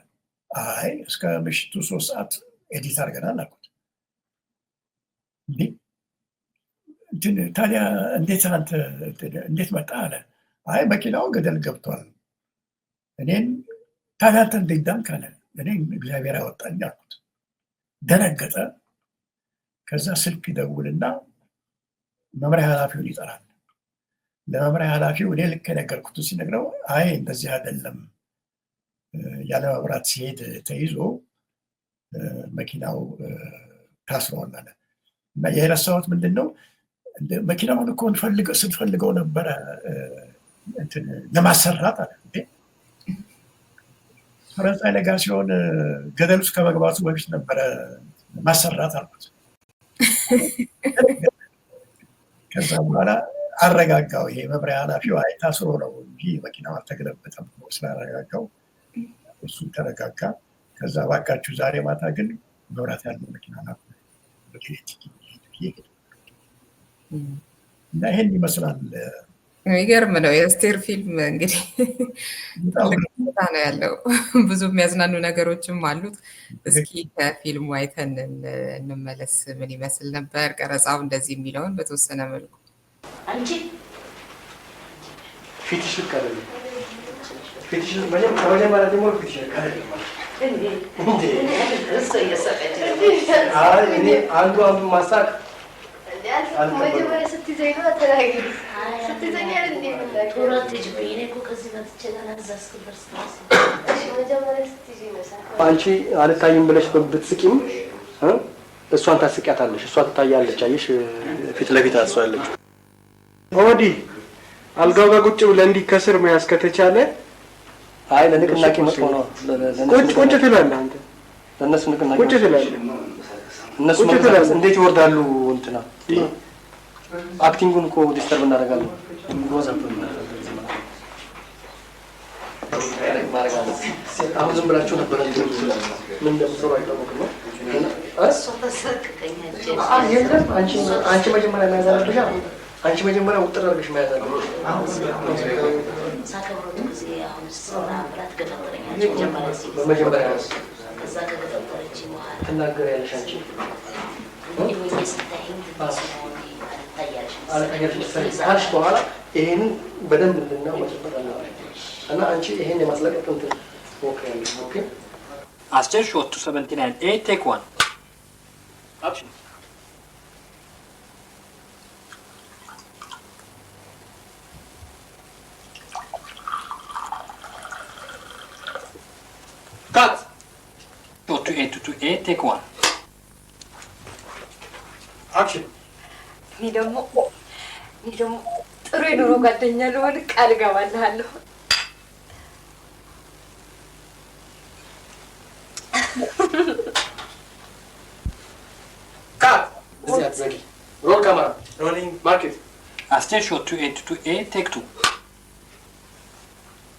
አይ እስከ ምሽቱ 3 ሰዓት ኤዲት አድርገናል አልኩት። ታዲያ እንዴት መጣ አለ። አይ መኪናው ገደል ገብቷል። እኔን ታዲያ አንተ እንዴት ዳንክ አለ። እኔ እግዚአብሔር ያወጣኝ አልኩት። ደነገጠ። ከዛ ስልክ ይደውልና መምሪያ ኃላፊውን ይጠራል። ለመምሪያ ኃላፊው እኔ ልክ የነገርኩትን ሲነግረው አይ እንደዚህ አይደለም ያለ መብራት ሲሄድ ተይዞ መኪናው ታስሯል አለ። እና የረሳሁት ምንድን ነው መኪናውን እኮ ስንፈልገው ነበረ ለማሰራት አለ። ፈረንሳይ ለጋ ሲሆን ገደል ውስጥ ከመግባቱ በፊት ነበረ ማሰራት አልኩት። ከዛ በኋላ አረጋጋው። ይሄ መምሪያ ኃላፊው አይ ታስሮ ነው እንጂ መኪናው አልተገለበጠም ስላረጋጋው እሱ ተረጋጋ። ከዛ ባካችሁ ዛሬ ማታ ግን መብራት ያለው መኪና ነው እና ይሄን ይመስላል። የሚገርም ነው። የአስቴር ፊልም እንግዲህ ቦታ ነው ያለው። ብዙ የሚያዝናኑ ነገሮችም አሉት። እስኪ ከፊልሙ አይተን እንመለስ። ምን ይመስል ነበር ቀረጻው እንደዚህ የሚለውን በተወሰነ መልኩ አንቺ ፊትሽ ልቀበል ፊትሽ ከመጀመሪያ ደግሞ ፊትሽ ልቀበል እኔ አንዱ ማሳቅ መጀመሪያ ስትይዘኝ ነው ተናገሪ። ስትይዘኝ አይደል እንዴ ምን ቶራት ልጅ በእኔ እኮ ከዚህ መጥቼ ገናዛስ ክብርስ እሺ መጀመሪያ ስትይዘኝ ነው ሳካ አንቺ አልታይም ብለሽ ብትስቂም እሷን ታስቂያታለሽ። እሷ ትታያለች። አይሽ ፊት ለፊት አስዋለች። ኦዲ አልጋው ጋር ቁጭ ብለህ እንዲህ ከስር መያዝ ከተቻለ አይ ለንቅናቄ መጥፎ ነው። ቁጭ ትላለህ አንተ ለነሱ ንቅናቄ ቁጭ ትላለህ። እነሱ እንዴት ይወርዳሉ? እንትና አክቲንጉን እኮ ዲስተርብ እናደርጋለን። አሁን ዝም ብላችሁ ነበር ምን እንደምትሰሩ አይታወቅም። እሷ ተሰቅቀኛለች። አንቺ መጀመሪያ መያዝ አለብሽ። አንቺ መጀመሪያ ውጥር አድርገሽ መያዝ አለብሽ። ሳከብሮት ጊዜ አሁን ስራ ብላት ገፈተረኛለች። በመጀመሪያ ከዛ ከገፈተረች በኋላ ትናገሪያለሽ። አንቺ ካልሽ በኋላ ይሄንን በደንብ እንድናወጭበት አለብሽ እና አንቺ ይሄን የማስለቀቅ እንትን ሞክሪያለሽ። ኦኬ Aster shot to 79. A take 1. Action. Cut. Shot to A take 1. Action. እኔ ደግሞ ጥሩ የኑሮ ጓደኛ ልሆን ቃል እገባልሃለሁ። Cut. Roll camera. Rolling. Mark it. Aster shot to A take 2.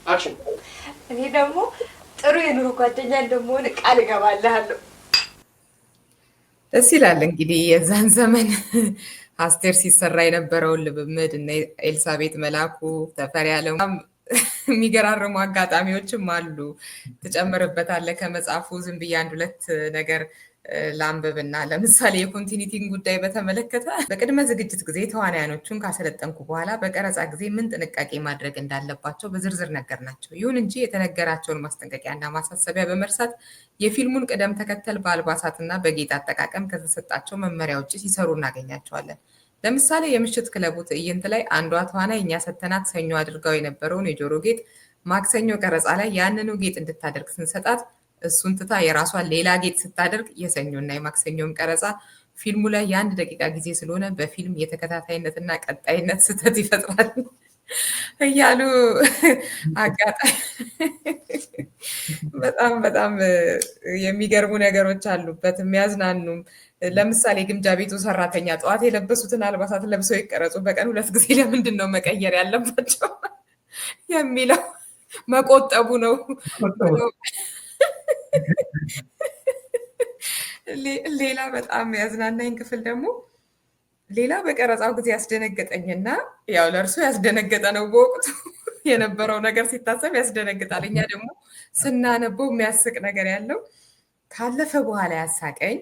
Action. እኔ ደግሞ ጥሩ የኑሮ ጓደኛ እንደምሆን ቃል እገባልሃለሁ። ደስ ይላል። እንግዲህ የዛን ዘመን አስቴር ሲሰራ የነበረውን ልምምድ እና ኤልሳቤጥ መላኩ ተፈሪ ያለው የሚገራርሙ አጋጣሚዎችም አሉ። ትጨምርበታለህ ከመጽሐፉ። ዝም ብዬ 1-2 ነገር ላንብብና ለምሳሌ የኮንቲኒቲን ጉዳይ በተመለከተ በቅድመ ዝግጅት ጊዜ ተዋናያኖቹን ካሰለጠንኩ በኋላ በቀረጻ ጊዜ ምን ጥንቃቄ ማድረግ እንዳለባቸው በዝርዝር ነገርናቸው። ይሁን እንጂ የተነገራቸውን ማስጠንቀቂያና ማሳሰቢያ በመርሳት የፊልሙን ቅደም ተከተል በአልባሳትና በጌጥ አጠቃቀም ከተሰጣቸው መመሪያ ውጭ ሲሰሩ እናገኛቸዋለን። ለምሳሌ የምሽት ክለቡ ትዕይንት ላይ አንዷ ተዋናይ እኛ ሰተናት ሰኞ አድርጋው የነበረውን የጆሮ ጌጥ ማክሰኞ ቀረጻ ላይ ያንኑ ጌጥ እንድታደርግ ስንሰጣት እሱን ትታ የራሷን ሌላ ጌጥ ስታደርግ የሰኞና የማክሰኞም ቀረጻ ፊልሙ ላይ የ1 ደቂቃ ጊዜ ስለሆነ በፊልም የተከታታይነትና ቀጣይነት ስህተት ይፈጥራል እያሉ አጋጣሚ በጣም የሚገርሙ ነገሮች አሉበት፣ የሚያዝናኑም። ለምሳሌ ግምጃ ቤቱ ሰራተኛ ጠዋት የለበሱትን አልባሳት ለብሰው ይቀረጹ፣ በቀን 2 ጊዜ ለምንድን ነው መቀየር ያለባቸው የሚለው መቆጠቡ ነው። ሌላ በጣም ያዝናናኝ ክፍል ደግሞ ሌላ በቀረጻው ጊዜ ያስደነገጠኝና ያው ለእርሱ ያስደነገጠ ነው በወቅቱ የነበረው ነገር ሲታሰብ ያስደነግጣል። እኛ ደግሞ ስናነበው የሚያስቅ ነገር ያለው ካለፈ በኋላ ያሳቀኝ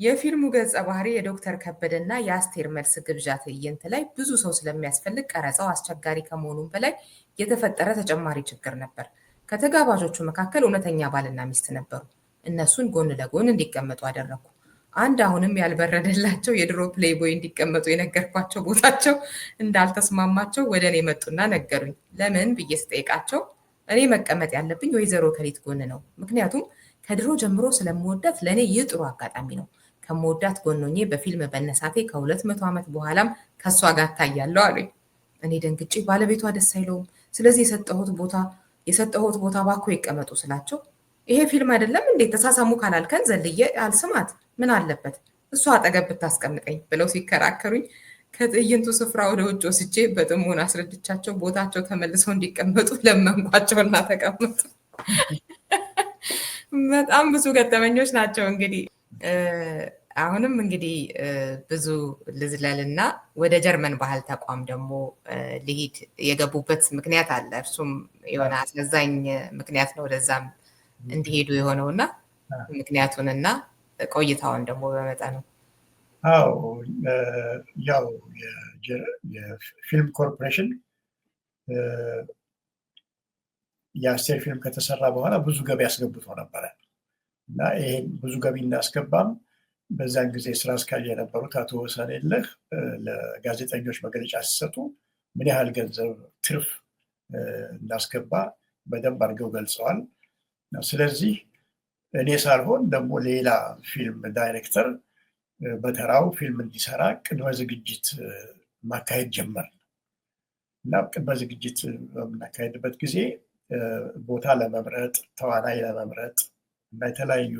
የፊልሙ ገጸ ባህሪ የዶክተር ከበደና የአስቴር መልስ ግብዣ ትዕይንት ላይ ብዙ ሰው ስለሚያስፈልግ ቀረጻው አስቸጋሪ ከመሆኑም በላይ የተፈጠረ ተጨማሪ ችግር ነበር። ከተጋባዦቹ መካከል እውነተኛ ባልና ሚስት ነበሩ። እነሱን ጎን ለጎን እንዲቀመጡ አደረግኩ። አንድ አሁንም ያልበረደላቸው የድሮ ፕሌይቦይ እንዲቀመጡ የነገርኳቸው ቦታቸው እንዳልተስማማቸው ወደ እኔ መጡና ነገሩኝ። ለምን ብዬ ስጠይቃቸው እኔ መቀመጥ ያለብኝ ወይዘሮ ከሊት ጎን ነው፣ ምክንያቱም ከድሮ ጀምሮ ስለምወዳት ለእኔ ይህ ጥሩ አጋጣሚ ነው። ከምወዳት ጎኖኜ በፊልም በነሳቴ ከ200 ዓመት በኋላም ከእሷ ጋር እታያለሁ አሉኝ። እኔ ደንግጬ ባለቤቷ ደስ አይለውም፣ ስለዚህ የሰጠሁት ቦታ ባኮ ይቀመጡ ስላቸው ይሄ ፊልም አይደለም እንዴት ተሳሳሙ ካላልከን ዘልዬ አልስማት ምን አለበት እሷ አጠገብ ብታስቀምጠኝ ብለው ሲከራከሩኝ ከትዕይንቱ ስፍራ ወደ ውጭ ወስጄ በጥሞና አስረድቻቸው ቦታቸው ተመልሰው እንዲቀመጡ ለመንኳቸውና ተቀመጡ። በጣም ብዙ ገጠመኞች ናቸው። እንግዲህ አሁንም እንግዲህ ብዙ ልዝለልና ወደ ጀርመን ባህል ተቋም ደግሞ ልሂድ የገቡበት ምክንያት አለ። እርሱም የሆነ አሳዛኝ ምክንያት ነው ወደዛም እንዲሄዱ የሆነውና ምክንያቱንና ቆይታውን ደግሞ በመጠኑ። አዎ ያው የፊልም ኮርፖሬሽን የአስቴር ፊልም ከተሰራ በኋላ ብዙ ገቢ አስገብቶ ነበረ እና ይሄን ብዙ ገቢ እናስገባም በዛን ጊዜ ስራ አስኪያጅ የነበሩት አቶ ወሰንየለህ ለጋዜጠኞች መግለጫ ሲሰጡ ምን ያህል ገንዘብ ትርፍ እናስገባ በደንብ አድርገው ገልጸዋል። ስለዚህ እኔ ሳልሆን ደግሞ ሌላ ፊልም ዳይሬክተር በተራው ፊልም እንዲሰራ ቅድመ ዝግጅት ማካሄድ ጀመር እና ቅድመ ዝግጅት በምናካሄድበት ጊዜ ቦታ ለመምረጥ ተዋናይ ለመምረጥ እና የተለያዩ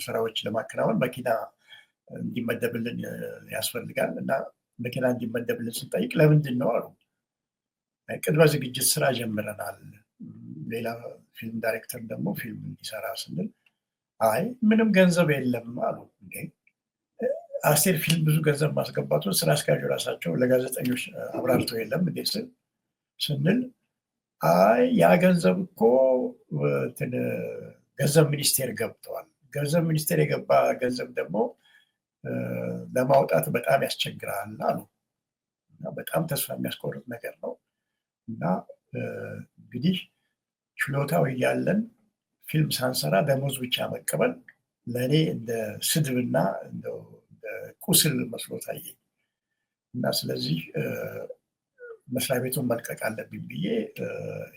ስራዎች ለማከናወን መኪና እንዲመደብልን ያስፈልጋል እና መኪና እንዲመደብልን ስንጠይቅ ለምንድን ነው አሉ። ቅድመ ዝግጅት ስራ ጀምረናል፣ ሌላ ፊልም ዳይሬክተር ደግሞ ፊልም እንዲሰራ ስንል አይ ምንም ገንዘብ የለም አሉ። አስቴር ፊልም ብዙ ገንዘብ ማስገባቱን ስራ አስኪያጁ ራሳቸው ለጋዜጠኞች አብራርተው የለም እንዴ ስንል አይ ያ ገንዘብ እኮ ገንዘብ ሚኒስቴር ገብተዋል። ገንዘብ ሚኒስቴር የገባ ገንዘብ ደግሞ ለማውጣት በጣም ያስቸግራል አሉ። በጣም ተስፋ የሚያስቆርጥ ነገር ነው እና እንግዲህ ችሎታው እያለን ፊልም ሳንሰራ ደሞዝ ብቻ መቀበል ለእኔ እንደ ስድብና እንደ ቁስል መስሎ ታየኝ እና ስለዚህ መስሪያ ቤቱን መልቀቅ አለብኝ ብዬ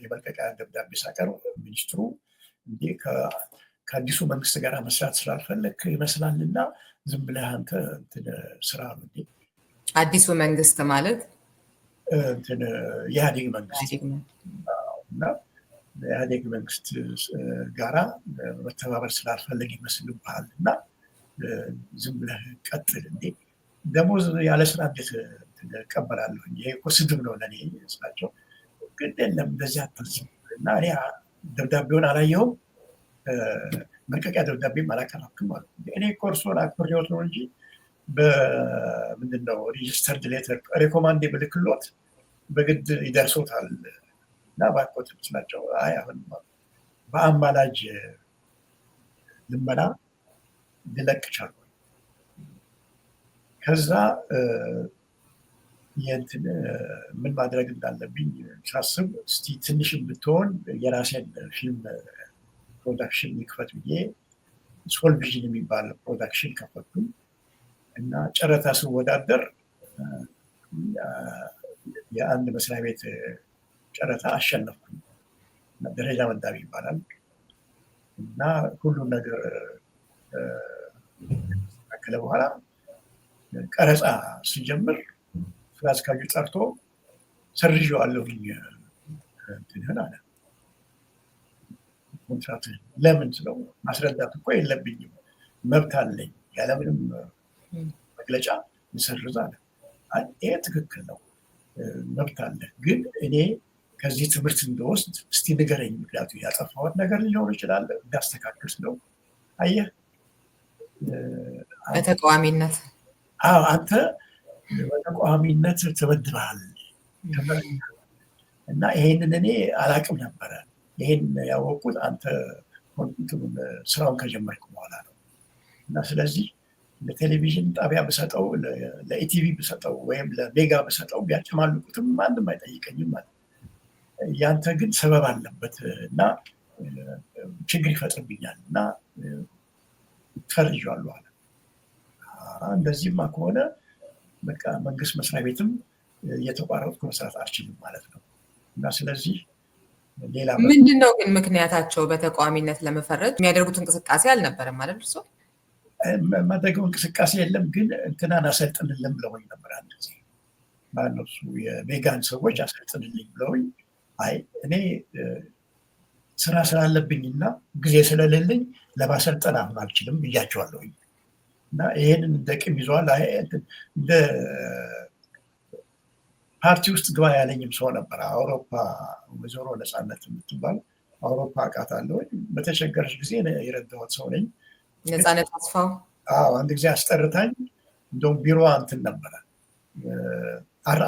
የመልቀቂያ ደብዳቤ ሳቀርብ ሚኒስትሩ እንዴ ከአዲሱ መንግስት ጋር መስራት ስላልፈለግ ይመስላልና ዝም ብለህ አንተ ስራ ነው። አዲሱ መንግስት ማለት የኢህአዴግ መንግስት እና የኢህአዴግ መንግስት ጋራ መተባበር ስላልፈለግ ይመስልብሃል እና ዝም ብለህ ቀጥል እንዴ ደሞዝ ያለ ስራ እንዴት እቀበላለሁ? ይሄ እኮ ስድብ ነው ለእኔ ስላቸው፣ ግን የለም እንደዚህ አታስብ እና እኔ ደብዳቤውን አላየሁም መልቀቂያ ደብዳቤም አላቀረብክም አሉ። እኔ እኮ እርስዎን አክብሬዎት ነው እንጂ በምንድነው ሬጅስተርድ ሌተር ሬኮማንድ ብልክሎት በግድ ይደርሶታል እና ባኮት ስላቸው አይ አሁን በአማላጅ ልመና ልለቅ ቻልኩ። ከዛ ምን ማድረግ እንዳለብኝ ሳስብ እስቲ ትንሽም ብትሆን የራሴን ፊልም ፕሮዳክሽን ይክፈት ብዬ ሶል ቪዥን የሚባል ፕሮዳክሽን ከፈትኩኝ እና ጨረታ ስወዳደር የአንድ መስሪያ ቤት ጨረታ አሸነፍኩኝ። ደረጃ መዳቢ ይባላል እና ሁሉም ነገር ከተስተካከለ በኋላ ቀረጻ ሲጀምር ስራ አስኪያጁ ጠርቶ ሰርዤዋለሁኝ እንትንህን አለ። ኮንትራት ለምን ስለው ማስረዳት እኮ የለብኝም መብት አለኝ ያለምንም መግለጫ ልሰርዝ አለ። ይሄ ትክክል ነው መብት አለ፣ ግን እኔ ከዚህ ትምህርት እንደወስድ እስቲ ንገረኝ፣ ምክንያቱ ያጠፋሁት ነገር ሊኖር ይችላል እንዳስተካክል ስለው አየህ በተቃዋሚነት አንተ በተቃዋሚነት ተመድበሃል እና ይሄንን እኔ አላቅም ነበረ። ይሄን ያወቅኩት አንተ ስራውን ከጀመርክ በኋላ ነው። እና ስለዚህ ለቴሌቪዥን ጣቢያ ብሰጠው፣ ለኢቲቪ ብሰጠው ወይም ለሜጋ ብሰጠው ቢያጨማልቁትም ማንም አይጠይቀኝም ማለት። ያንተ ግን ሰበብ አለበት እና ችግር ይፈጥርብኛል እና ፈርጃለሁ አለ። እንደዚህማ ከሆነ በቃ መንግስት መስሪያ ቤትም እየተቋረጥኩ መስራት አልችልም ማለት ነው። እና ስለዚህ ሌላ ምንድነው ግን ምክንያታቸው? በተቃዋሚነት ለመፈረጅ የሚያደርጉት እንቅስቃሴ አልነበረም ማለት እርሶ? ማደገው እንቅስቃሴ የለም፣ ግን እንትናን አሰልጥንልን ብለውኝ ነበር አንድ ጊዜ። ማነው እሱ የቬጋን ሰዎች አሰልጥንልኝ ብለውኝ፣ አይ እኔ ስራ ስላለብኝና ጊዜ ስለሌለኝ ለማሰልጠን አሁን አልችልም ብያቸዋለሁኝ። እና ይሄንን እንደ ቂም ይዘዋል። እንደ ፓርቲ ውስጥ ግባ ያለኝም ሰው ነበር። አውሮፓ ወይዘሮ ነፃነት የምትባል አውሮፓ አውቃታለሁ። በተቸገረች ጊዜ የረዳኋት ሰው ነኝ። ነፃነት አስፋው አንድ ጊዜ አስጠርታኝ፣ እንደውም ቢሮ እንትን ነበረ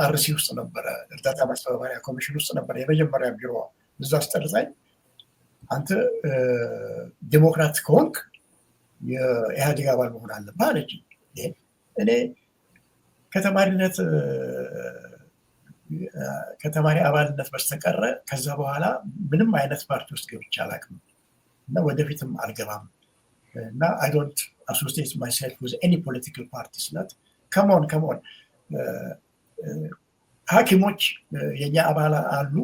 አርሲ ውስጥ ነበረ፣ እርዳታ ማስተባበሪያ ኮሚሽን ውስጥ ነበረ የመጀመሪያ ቢሮ። እዛ አስጠርታኝ፣ አንተ ዴሞክራት ከሆንክ የኢህአዴግ አባል መሆን አለብህ አለች። እኔ ከተማሪ አባልነት በስተቀረ ከዛ በኋላ ምንም አይነት ፓርቲ ውስጥ ገብቼ አላውቅም እና ወደፊትም አልገባም እና I don't associate myself with any political party ስላት ከሞን ሐኪሞች የኛ አባል አሉ፣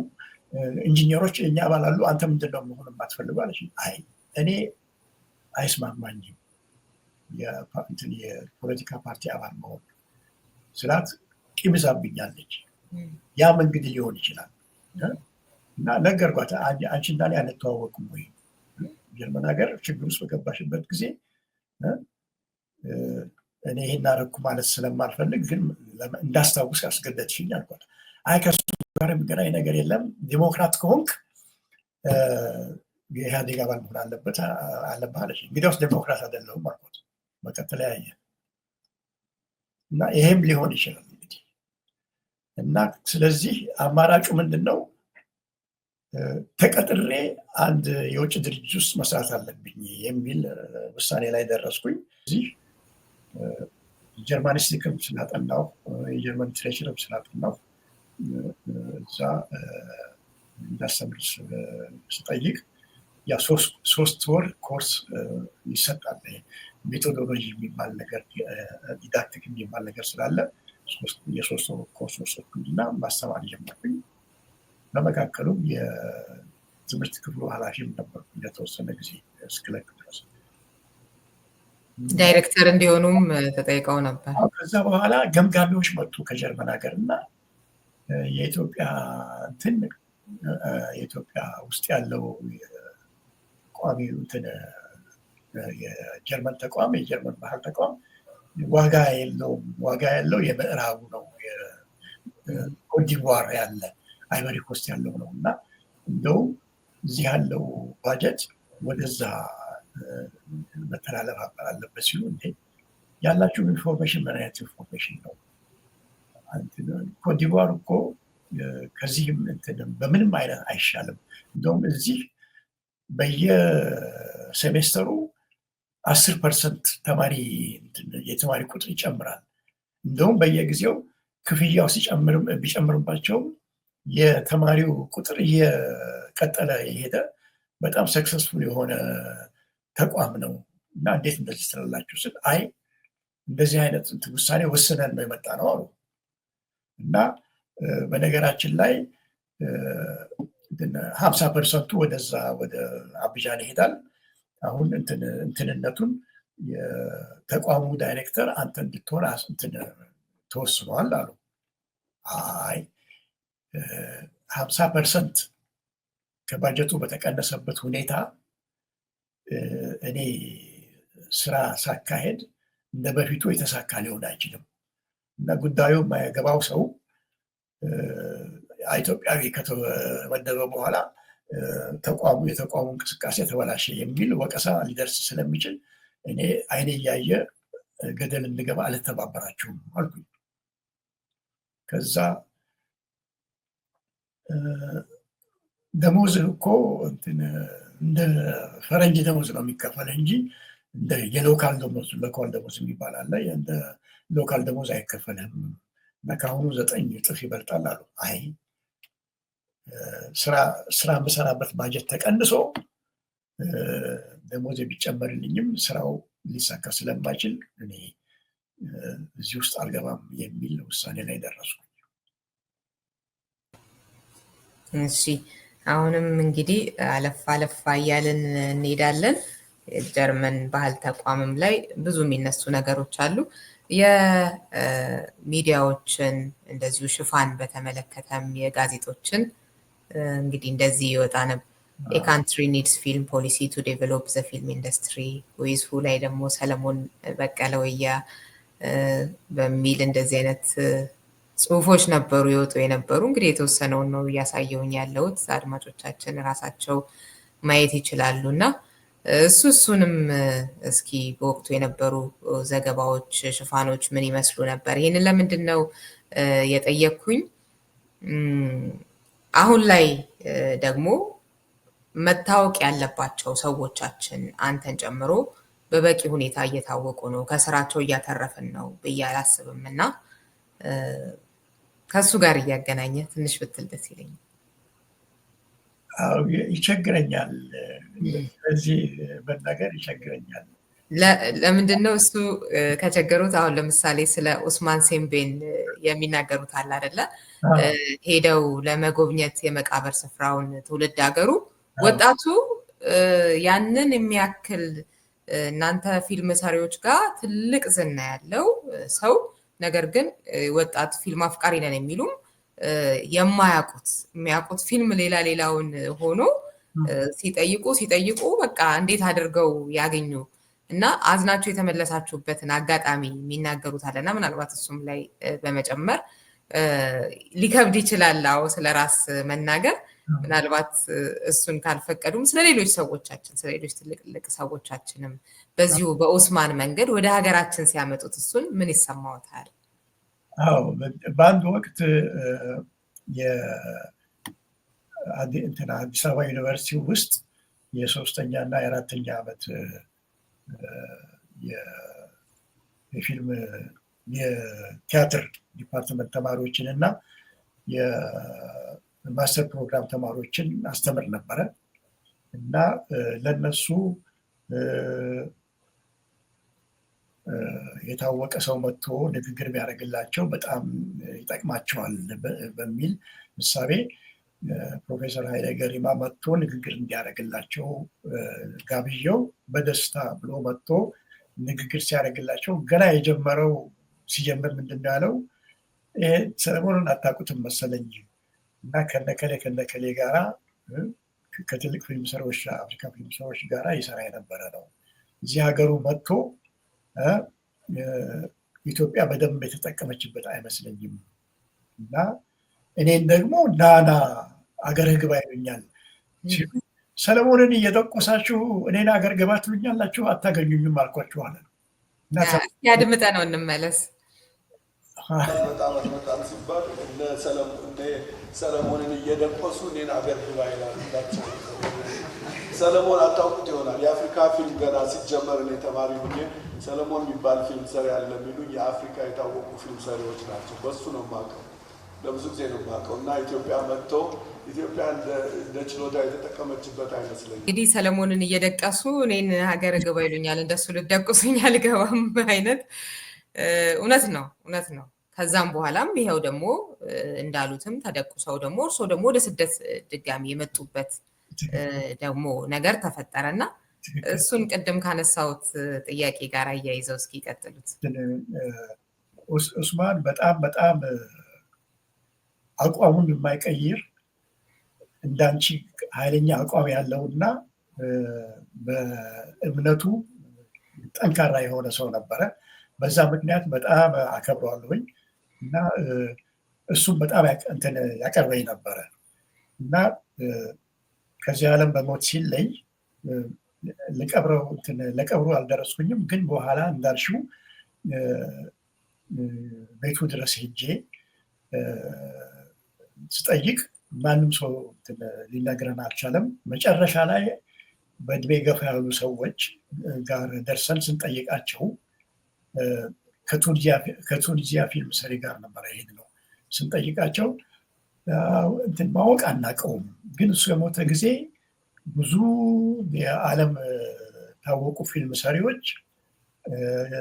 ኢንጂነሮች የኛ አባል አሉ፣ አንተ ምንድነው መሆን የማትፈልገው አለች። አይ እኔ አይስማማኝም የፖለቲካ ፓርቲ አባል መሆን ስላት ቂም ይዛብኛለች። ያ እንግዲህ ሊሆን ይችላል እና ነገርኳት። አንቺ እና እኔ አንተዋወቅም ወይ? ጀርመን ሀገር ችግር ውስጥ በገባሽበት ጊዜ እኔ ይሄን አደረኩ ማለት ስለማልፈልግ ግን እንዳስታውስ ያስገደድሽኝ አልኳት። አይ ከሱ ጋር የሚገናኝ ነገር የለም፣ ዲሞክራት ከሆንክ የኢህአዴግ አባል መሆን አለብህ አለች። እንግዲያውስ ዲሞክራት አይደለሁም አልኳት። በቃ ተለያየ እና ይሄም ሊሆን ይችላል እንግዲህ እና ስለዚህ አማራጩ ምንድን ነው? ተቀጥሬ አንድ የውጭ ድርጅት ውስጥ መስራት አለብኝ የሚል ውሳኔ ላይ ደረስኩኝ። እዚህ ጀርማኒስቲክም ስላጠናሁ የጀርመን ሊትሬቸርም ስላጠናሁ እዛ እንዳስተምር ስጠይቅ ያ 3 ወር ኮርስ ይሰጣል። ሜቶዶሎጂ የሚባል ነገር ዲዳክቲክ የሚባል ነገር ስላለ የ3 ወር ኮርስ ወሰድኩኝና ማስተማር ጀመርኩኝ። በመካከሉም የትምህርት ክፍሉ ኃላፊም ነበርኩ ለተወሰነ ጊዜ እስክለቅ ድረስ። ዳይሬክተር እንዲሆኑም ተጠይቀው ነበር። ከዛ በኋላ ገምጋሚዎች መጡ ከጀርመን ሀገር እና የኢትዮጵያ ውስጥ ያለው ቋሚ የጀርመን ተቋም የጀርመን ባህል ተቋም ዋጋ የለውም። ዋጋ ያለው የምዕራቡ ነው፣ ኮትዲቯር ያለ አይቨሪ ኮስት ያለው ነው እና እንደውም እዚህ ያለው ባጀት ወደዛ መተላለፍ አለበት ሲሉ እንዴ ያላችሁ ኢንፎርሜሽን ምን አይነት ኢንፎርሜሽን ነው? ኮትዲቯር እኮ ከዚህም በምንም አይነት አይሻልም። እንደውም እዚህ በየሴሜስተሩ 10% የተማሪ ቁጥር ይጨምራል። እንደውም በየጊዜው ክፍያው ቢጨምርባቸውም የተማሪው ቁጥር እየቀጠለ የሄደ በጣም ሰክሰስፉል የሆነ ተቋም ነው እና እንዴት እንደዚህ ትላላችሁ ስል አይ እንደዚህ አይነት ውሳኔ ወስነን ነው የመጣ ነው አሉ። እና በነገራችን ላይ 50% ወደዛ ወደ አብጃን ይሄዳል። አሁን እንትንነቱን የተቋሙ ዳይሬክተር አንተ እንድትሆን ተወስኗል አሉ። አይ 50% ከባጀቱ በተቀነሰበት ሁኔታ እኔ ስራ ሳካሄድ እንደ በፊቱ የተሳካ ሊሆን አይችልም እና ጉዳዩ የማይገባው ሰው ኢትዮጵያዊ ከተመደበ በኋላ የተቋሙ እንቅስቃሴ ተበላሸ የሚል ወቀሳ ሊደርስ ስለሚችል እኔ አይኔ እያየ ገደል እንገባ አልተባበራችሁም አልኩኝ። ከዛ ደሞዝ እኮ እንደ ፈረንጅ ደሞዝ ነው የሚከፈል እንጂ እንደ የሎካል ደሞዝ የሚባል አለ። እንደ ሎካል ደሞዝ አይከፈልም እና ከአሁኑ 9 እጥፍ ይበልጣል አሉ። አይ ስራ የምሰራበት ባጀት ተቀንሶ ደሞዝ ቢጨመርልኝም ስራው ሊሳካ ስለማይችል እኔ እዚህ ውስጥ አልገባም የሚል ውሳኔ ላይ ደረስኩ። እሺ አሁንም እንግዲህ አለፍ እያልን እንሄዳለን። የጀርመን ባህል ተቋምም ላይ ብዙ የሚነሱ ነገሮች አሉ። የሚዲያዎችን እንደዚሁ ሽፋን በተመለከተም የጋዜጦችን እንግዲህ እንደዚህ ይወጣ ነበር። A country needs film policy to develop the film industry with who ላይ ደግሞ ሰለሞን በቀለ ወያ በሚል እንደዚህ አይነት ጽሁፎች ነበሩ ይወጡ የነበሩ። እንግዲህ የተወሰነውን ነው እያሳየውኝ ያለሁት፣ አድማጮቻችን ራሳቸው ማየት ይችላሉ። እና እሱንም እስኪ በወቅቱ የነበሩ ዘገባዎች፣ ሽፋኖች ምን ይመስሉ ነበር? ይህንን ለምንድን ነው የጠየቅኩኝ? አሁን ላይ ደግሞ መታወቅ ያለባቸው ሰዎቻችን አንተን ጨምሮ በበቂ ሁኔታ እየታወቁ ነው፣ ከስራቸው እያተረፍን ነው ብዬ አላስብም። እና ከሱ ጋር እያገናኘ ትንሽ ብትል ደስ ይለኛል። ይቸግረኛል፣ በዚህ መናገር ይቸግረኛል። ለምንድን ነው እሱ ከቸገሩት? አሁን ለምሳሌ ስለ ኡስማን ሴምቤን የሚናገሩት አለ አይደለ? ሄደው ለመጎብኘት የመቃብር ስፍራውን ትውልድ ሀገሩ ወጣቱ ያንን የሚያክል እናንተ ፊልም ሰሪዎች ጋር ትልቅ ዝና ያለው ሰው፣ ነገር ግን ወጣት ፊልም አፍቃሪ ነን የሚሉም የሚያውቁት ፊልም ሌላውን ሆኖ ሲጠይቁ በቃ እንዴት አድርገው ያገኙ እና አዝናችሁ የተመለሳችሁበትን አጋጣሚ የሚናገሩት አለና ምናልባት እሱም ላይ በመጨመር ሊከብድ ይችላል። አዎ ስለ ራስ መናገር ምናልባት እሱን ካልፈቀዱም ስለ ሌሎች ሰዎቻችን፣ ስለ ሌሎች ትልቅ ሰዎቻችንም በዚሁ በኡስማን መንገድ ወደ ሀገራችን ሲያመጡት እሱን ምን ይሰማዎታል? አዎ በአንድ ወቅት አዲስ አበባ ዩኒቨርሲቲ ውስጥ የ3ኛ እና የ4ኛ ዓመት የፊልም የቲያትር ዲፓርትመንት ተማሪዎችን እና የማስተር ፕሮግራም ተማሪዎችን አስተምር ነበረ እና ለነሱ የታወቀ ሰው መጥቶ ንግግር ቢያደርግላቸው በጣም ይጠቅማቸዋል በሚል ምሳቤ ፕሮፌሰር ኃይለ ገሪማ መጥቶ ንግግር እንዲያደርግላቸው ጋብዣው በደስታ ብሎ መጥቶ ንግግር ሲያደርግላቸው ገና ሲጀምር ምንድን ያለው ሰለሞንን አታውቁትም መሰለኝ እና ከነከሌ ጋራ ከትልቅ ፊልም ሰሪዎች አፍሪካ ፊልም ሰሪዎች ጋራ ይሰራ የነበረ ነው። እዚህ ሀገሩ መጥቶ ኢትዮጵያ በደንብ የተጠቀመችበት አይመስለኝም እና እኔን ደግሞ ናና አገርህ ግባ ይሉኛል። ሰለሞንን እየጠቆሳችሁ እኔን አገር ግባ ትሉኛላችሁ፣ አታገኙኝም አልኳችኋል። ያድምጠ ነው እንመለስ። በጣም ሲባል ሰለሞንን እየደቆሱ እኔን አገር ግባ ይላሉ። ሰለሞን አታውቁት ይሆናል። የአፍሪካ ፊልም ገና ሲጀመር እኔ ተማሪ ሆኜ ሰለሞን የሚባል ፊልም ሰሪ አለ የሚሉኝ የአፍሪካ የታወቁ ፊልም ሰሪዎች ናቸው። በሱ ነው የማውቀው፣ ለብዙ ጊዜ ነው የማውቀው እና ኢትዮጵያ መጥቶ ኢትዮጵያ እንደ ችሎታ የተጠቀመችበት አይመስለኝም። እንግዲህ ሰለሞንን እየደቀሱ እኔን ሀገር ግባ ይሉኛል፣ እንደሱ ልደቁሱኝ አልገባም አይነት እውነት ነው። ከዛም በኋላም ይኸው ደግሞ እንዳሉትም ተደቁሰው ደግሞ እርሶ ደግሞ ወደ ስደት ድጋሚ የመጡበት ደግሞ ነገር ተፈጠረና እሱን ቅድም ካነሳሁት ጥያቄ ጋር አያይዘው እስኪ ቀጥሉት። ኡስማን በጣም አቋሙን የማይቀይር እንዳንቺ ኃይለኛ አቋም ያለውና በእምነቱ ጠንካራ የሆነ ሰው ነበረ። በዛ ምክንያት በጣም አከብረዋለሁኝ እና እሱም በጣም ያቀርበኝ ነበረ እና ከዚህ ዓለም በሞት ሲለይ ለቀብሩ አልደረስኩኝም፣ ግን በኋላ እንዳልሽው ቤቱ ድረስ ሄጄ ስጠይቅ ማንም ሰው ሊነግረን አልቻለም። መጨረሻ ላይ በእድሜ ገፋ ያሉ ሰዎች ጋር ደርሰን ስንጠይቃቸው ከቱኒዚያ ፊልም ሰሪ ጋር ነበር ይሄድ ነው ስንጠይቃቸው ማወቅ አናውቀውም፣ ግን እሱ የሞተ ጊዜ ብዙ የዓለም ታወቁ ፊልም ሰሪዎች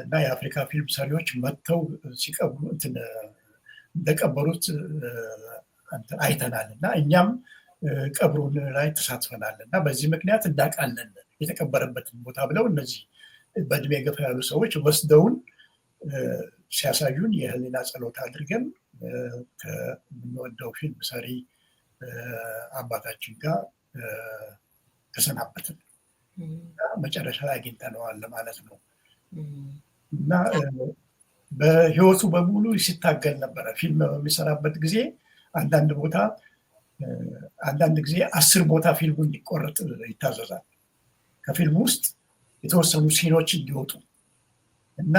እና የአፍሪካ ፊልም ሰሪዎች መጥተው ሲቀብሩ እንደቀበሩት አይተናል እና እኛም ቀብሩን ላይ ተሳትፈናል እና በዚህ ምክንያት እንዳውቃለን የተቀበረበትን ቦታ ብለው እነዚህ በእድሜ ገፋ ያሉ ሰዎች ወስደውን ሲያሳዩን የህሊና ጸሎት አድርገን ከምንወደው ፊልም ሰሪ አባታችን ጋር ተሰናበትን። መጨረሻ ላይ አግኝተነዋል ማለት ነው እና በህይወቱ በሙሉ ሲታገል ነበረ። ፊልም በሚሰራበት ጊዜ አንዳንድ ጊዜ 10 ቦታ ፊልሙ እንዲቆረጥ ይታዘዛል። ከፊልም ውስጥ የተወሰኑ ሲኖች እንዲወጡ እና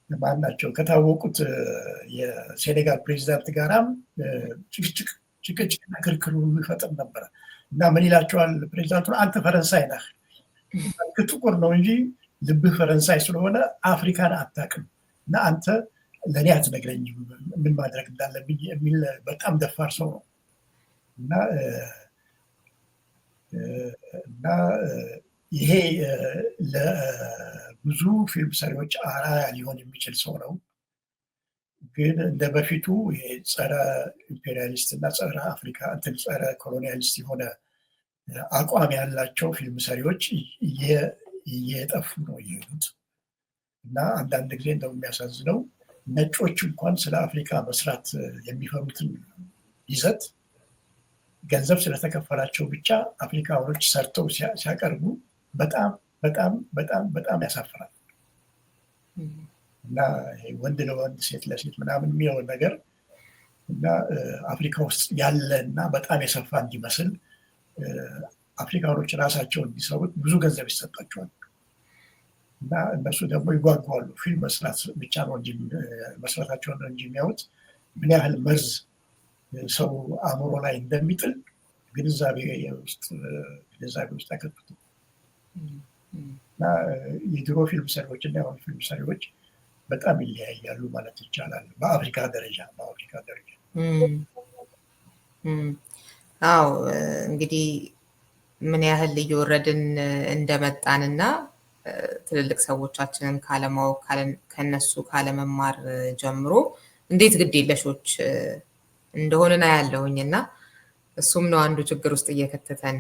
ማናቸው ከታወቁት የሴኔጋል ፕሬዚዳንት ጋራም ጭቅጭቅና ክርክር ይፈጥር ነበረ እና ምን ይላቸዋል ፕሬዚዳንቱ፣ አንተ ፈረንሳይ ነህ፣ ጥቁር ነው እንጂ ልብህ ፈረንሳይ ስለሆነ አፍሪካን አታውቅም እና አንተ ለእኔ አትነግረኝም ምን ማድረግ እንዳለብኝ የሚል በጣም ደፋር ሰው ነው እና ይሄ ለብዙ ፊልም ሰሪዎች አርአያ ሊሆን የሚችል ሰው ነው። ግን እንደ በፊቱ ጸረ ኢምፔሪያሊስት እና ጸረ አፍሪካ ጸረ ኮሎኒያሊስት የሆነ አቋም ያላቸው ፊልም ሰሪዎች እየጠፉ ነው እየሄዱት እና አንዳንድ ጊዜ እንደው የሚያሳዝነው ነጮች እንኳን ስለ አፍሪካ መስራት የሚፈሩትን ይዘት ገንዘብ ስለተከፈላቸው ብቻ አፍሪካኖች ሰርተው ሲያቀርቡ በጣም በጣም በጣም በጣም ያሳፍራል እና ወንድ ለወንድ ሴት ለሴት ምናምን የሚለውን ነገር እና አፍሪካ ውስጥ ያለ እና በጣም የሰፋ እንዲመስል አፍሪካኖች ራሳቸው እንዲሰሩት ብዙ ገንዘብ ይሰጣቸዋል እና እነሱ ደግሞ ይጓጓሉ። ፊልም መስራት ብቻ ነው እንጂ መስራታቸውን ነው እንጂ የሚያዩት ምን ያህል መርዝ ሰው አእምሮ ላይ እንደሚጥል ግንዛቤ ውስጥ ያከቱት እና የድሮ ፊልም ሰሪዎች እና የአሁኑ ፊልም ሰሪዎች በጣም ይለያያሉ ማለት ይቻላል በአፍሪካ ደረጃ። አዎ እንግዲህ ምን ያህል እየወረድን እንደመጣንና ትልልቅ ሰዎቻችንን ካለማወቅ ከነሱ ካለመማር ጀምሮ እንዴት ግድ የለሾች እንደሆነና ያለውኝ እና እሱም ነው አንዱ ችግር ውስጥ እየከተተን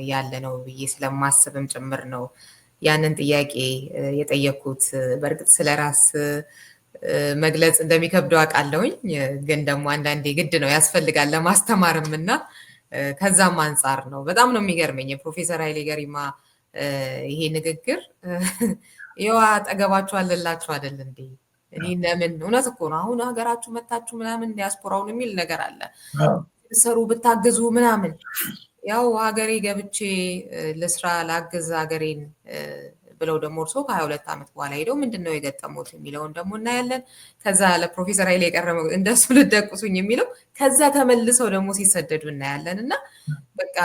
ያለ ነው ብዬ ስለማስብም ጭምር ነው ያንን ጥያቄ የጠየኩት። በእርግጥ ስለራስ መግለጽ እንደሚከብደው አውቃለሁኝ፣ ግን ደግሞ አንዳንዴ ግድ ነው ያስፈልጋል ለማስተማርም እና ከዛም አንጻር ነው በጣም ነው የሚገርመኝ የፕሮፌሰር ኃይሌ ገሪማ ይሄ ንግግር ይዋ አጠገባችሁ አለላችሁ አይደል እንዴ? እኔ ለምን እውነት እኮ ነው አሁን ሀገራችሁ መታችሁ ምናምን ዲያስፖራውን የሚል ነገር አለ ሰሩ ብታግዙ ምናምን ያው ሀገሬ ገብቼ ለስራ ላግዝ ሀገሬን ብለው ደግሞ እርሶ ከ22 ዓመት በኋላ ሄደው ምንድነው የገጠሙት የሚለውን ደግሞ እናያለን። ከዛ ለፕሮፌሰር ኃይሌ የቀረበው እንደሱ ልደቁሱኝ የሚለው ከዛ ተመልሰው ደግሞ ሲሰደዱ እናያለን እና በቃ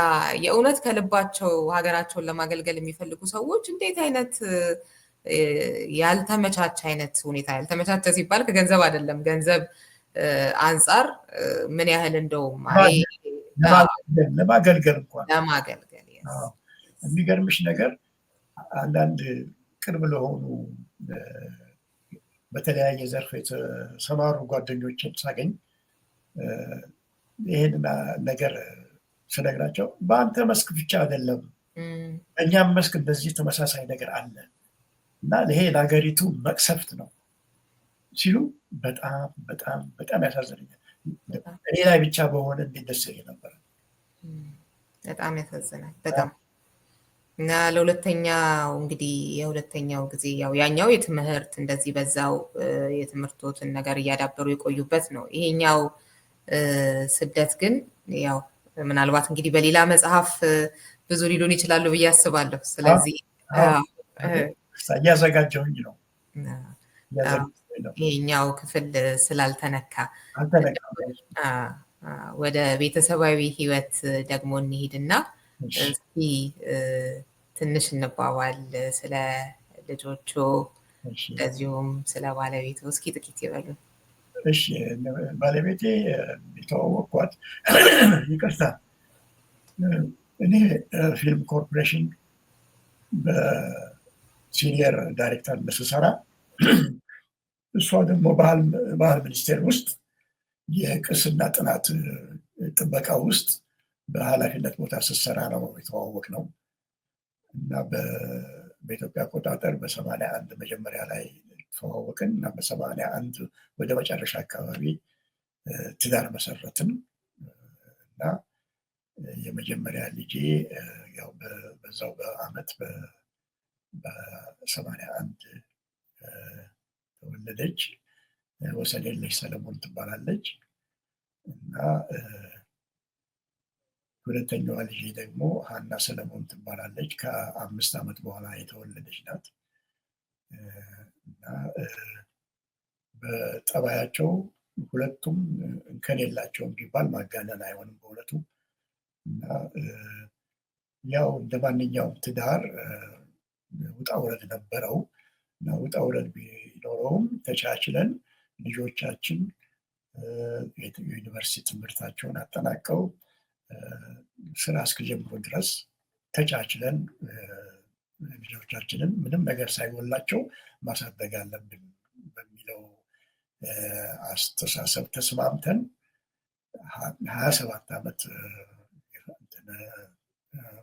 የእውነት ከልባቸው ሀገራቸውን ለማገልገል የሚፈልጉ ሰዎች እንዴት አይነት ያልተመቻቸ አይነት ሁኔታ ያልተመቻቸ ሲባል ከገንዘብ አይደለም ገንዘብ አንጻር ምን ያህል እንደው ለማገልገል እንኳን ለማገልገል የሚገርምሽ ነገር አንዳንድ ቅርብ ለሆኑ በተለያየ ዘርፍ የተሰማሩ ጓደኞችን ሳገኝ ይህን ነገር ስነግራቸው በአንተ መስክ ብቻ አይደለም እኛም መስክ እንደዚህ ተመሳሳይ ነገር አለ እና ይሄ ለሀገሪቱ መቅሰፍት ነው ሲሉ በጣም በጣም በጣም ያሳዝነኛል። እኔ ላይ ብቻ በሆነ እንዴት ደስ ይለኝ ነበር። በጣም ያሳዝናል በጣም እና ለሁለተኛው እንግዲህ የሁለተኛው ጊዜ ያው ያኛው የትምህርት እንደዚህ በዛው የትምህርቶትን ነገር እያዳበሩ የቆዩበት ነው። ይሄኛው ስደት ግን ያው ምናልባት እንግዲህ በሌላ መጽሐፍ ብዙ ሊሉን ይችላሉ ብዬ አስባለሁ። ስለዚህ እያዘጋጀሁኝ ነው። ይሄኛው ክፍል ስላልተነካ ወደ ቤተሰባዊ ህይወት ደግሞ እንሂድና እስኪ ትንሽ እንባባል ስለ ልጆቹ እንደዚሁም ስለ ባለቤቱ እስኪ ጥቂት ይበሉ። እሺ፣ ባለቤቴ የተዋወቅኳት ይቅርታ፣ እኔ ፊልም ኮርፖሬሽን በሲኒየር ዳይሬክተር ስሰራ እሷ ደግሞ ባህል ሚኒስቴር ውስጥ የቅርስና ጥናት ጥበቃ ውስጥ በኃላፊነት ቦታ ስትሰራ ነው የተዋወቅ ነው እና በኢትዮጵያ አቆጣጠር በ81 መጀመሪያ ላይ ተዋወቅን እና በ81 ወደ መጨረሻ አካባቢ ትዳር መሰረትን እና የመጀመሪያ ልጄ ያው በዛው በአመት በ81 ተወለደች። ወሰንየለሽ ሰለሞን ትባላለች እና ሁለተኛዋ ልጄ ደግሞ ሀና ሰለሞን ትባላለች። ከ5 ዓመት በኋላ የተወለደች ናት እና በጠባያቸው ሁለቱም እንከን የላቸውም ቢባል ማጋነን አይሆንም በእውነቱ። እና ያው እንደ ማንኛውም ትዳር ውጣ ውረድ ነበረው እና ውጣ ውረድ ቢኖረውም ተቻችለን ልጆቻችን የዩኒቨርሲቲ ትምህርታቸውን አጠናቀው ስራ እስከጀምሩ ድረስ ተቻችለን ልጆቻችንን ምንም ነገር ሳይጎላቸው ማሳደግ አለብን በሚለው አስተሳሰብ ተስማምተን 27 ዓመት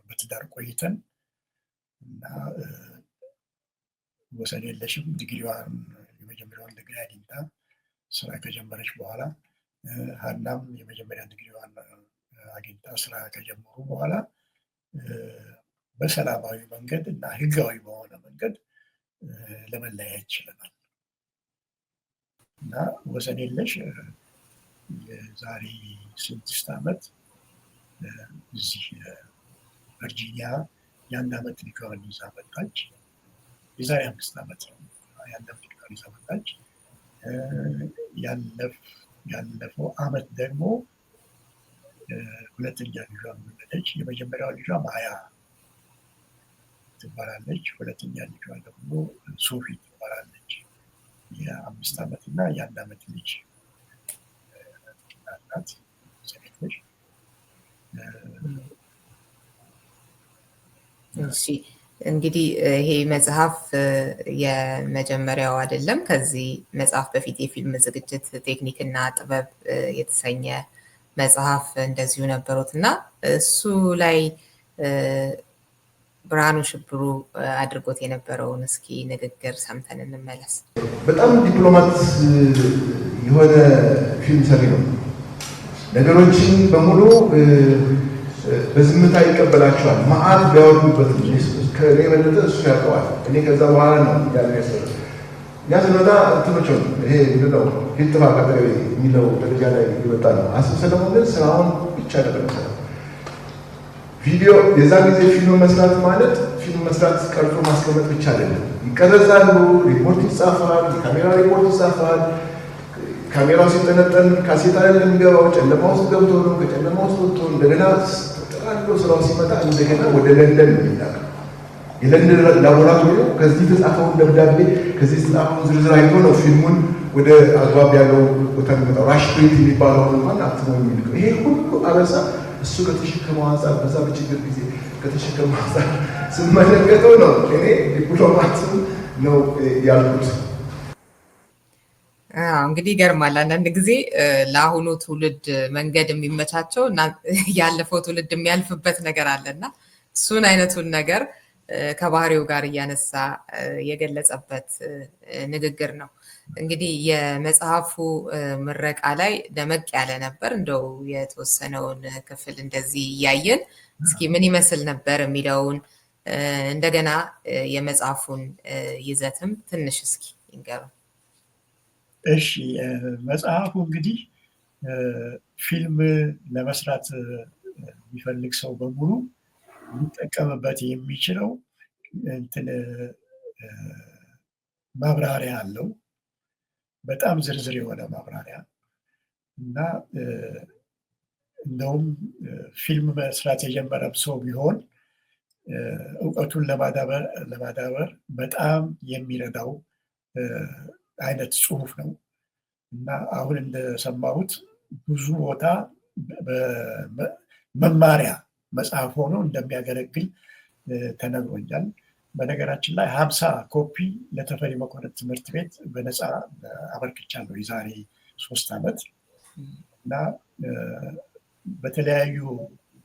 በትዳር ቆይተን እና ወሰንየለሽም ዲግሪዋን የመጀመሪያውን ዲግሪ አግኝታ ስራ ከጀመረች በኋላ ሀናም የመጀመሪያ ዲግሪዋን አግኝታ ስራ ከጀመሩ በኋላ በሰላማዊ መንገድ እና ህጋዊ በሆነ መንገድ ለመለያየት ችለናል እና ወሰንየለሽ የዛሬ 6 ዓመት እዚህ ቨርጂኒያ የ1 ዓመት ልጇን ይዛ መጣች። የዛሬ 5 ዓመት ነው የ1 ዓመት ልጇን ይዛ መጣች። ያለፈው ዓመት ደግሞ ሁለተኛ ልጇን ወለደች። የመጀመሪያው ልጇ ማያ ትባላለች። ሁለተኛ ልጇ ደግሞ ሶፊ ትባላለች። የ5 ዓመት እና የ1 ዓመት ልጅ ናት። ሴቶች እሺ፣ እንግዲህ ይሄ መጽሐፍ የመጀመሪያው አይደለም። ከዚህ መጽሐፍ በፊት የፊልም ዝግጅት ቴክኒክና ጥበብ የተሰኘ መጽሐፍ እንደዚሁ ነበሩት እና እሱ ላይ ብርሃኑ ሽብሩ አድርጎት የነበረውን እስኪ ንግግር ሰምተን እንመለስ። በጣም ዲፕሎማት የሆነ ፊልም ሰሪ ነው። ነገሮችን በሙሉ በዝምታ ይቀበላቸዋል። መዓት ቢያወርዱበት ከእኔ የበለጠ እሱ ያውቀዋል። እኔ ከዛ በኋላ ነው ያለ ያሰሩ ያ ስንመጣ እንትኖችን ይሄ ምንድነው ሂልጥፋ ቀጠሬ የሚለው ደረጃ ላይ ይወጣ ነው። አስብ ሰለሞን ግን ስራውን ብቻ ነበር ሰራ ቪዲዮ የዛ ጊዜ ፊልም መስራት ማለት ፊልም መስራት ቀርጾ ማስቀመጥ ብቻ አይደለም። ይቀረጻሉ፣ ሪፖርት ይጻፋል፣ የካሜራ ሪፖርት ይጻፋል። ካሜራው ሲጠነጠን ካሴታ ላይ የሚገባው ጨለማ ውስጥ ገብቶ ነው። ከጨለማ ውስጥ ወጥቶ እንደገና ተጠራሎ ስራው ሲመጣ እንደገና ወደ ለንደን የሚላክ የለንደን ላቦራቶሪው ከዚህ የተጻፈውን ደብዳቤ ከዚህ የተጻፈውን ዝርዝር አይቶ ነው ፊልሙን ወደ አግባብ ያለው ቦታ የሚመጣው። ራሽ ፕሪንት የሚባለው እንኳን አትሞ የሚልከው ይሄ ሁሉ አበሳ እሱ ከተሸከመው አንጻር በዛ በችግር ጊዜ ከተሸከመው አንጻር ስመለከተው ነው እኔ ዲፕሎማትም ነው ያልኩት። እንግዲህ ይገርማል። አንዳንድ ጊዜ ለአሁኑ ትውልድ መንገድ የሚመቻቸው እና ያለፈው ትውልድ የሚያልፍበት ነገር አለና እሱን አይነቱን ነገር ከባህሪው ጋር እያነሳ የገለጸበት ንግግር ነው። እንግዲህ የመጽሐፉ ምረቃ ላይ ደመቅ ያለ ነበር። እንደው የተወሰነውን ክፍል እንደዚህ እያየን እስኪ ምን ይመስል ነበር የሚለውን እንደገና የመጽሐፉን ይዘትም ትንሽ እስኪ ይንገሩ። እሺ፣ መጽሐፉ እንግዲህ ፊልም ለመስራት የሚፈልግ ሰው በሙሉ ሊጠቀምበት የሚችለው እንትን ማብራሪያ አለው። በጣም ዝርዝር የሆነ ማብራሪያ እና እንደውም ፊልም መስራት የጀመረ ሰው ቢሆን እውቀቱን ለማዳበር በጣም የሚረዳው አይነት ጽሁፍ ነው እና አሁን እንደሰማሁት ብዙ ቦታ መማሪያ መጽሐፍ ሆኖ እንደሚያገለግል ተነግሮኛል። በነገራችን ላይ 50 ኮፒ ለተፈሪ መኮንን ትምህርት ቤት በነፃ አበርክቻለሁ የዛሬ 3 ዓመት እና በተለያዩ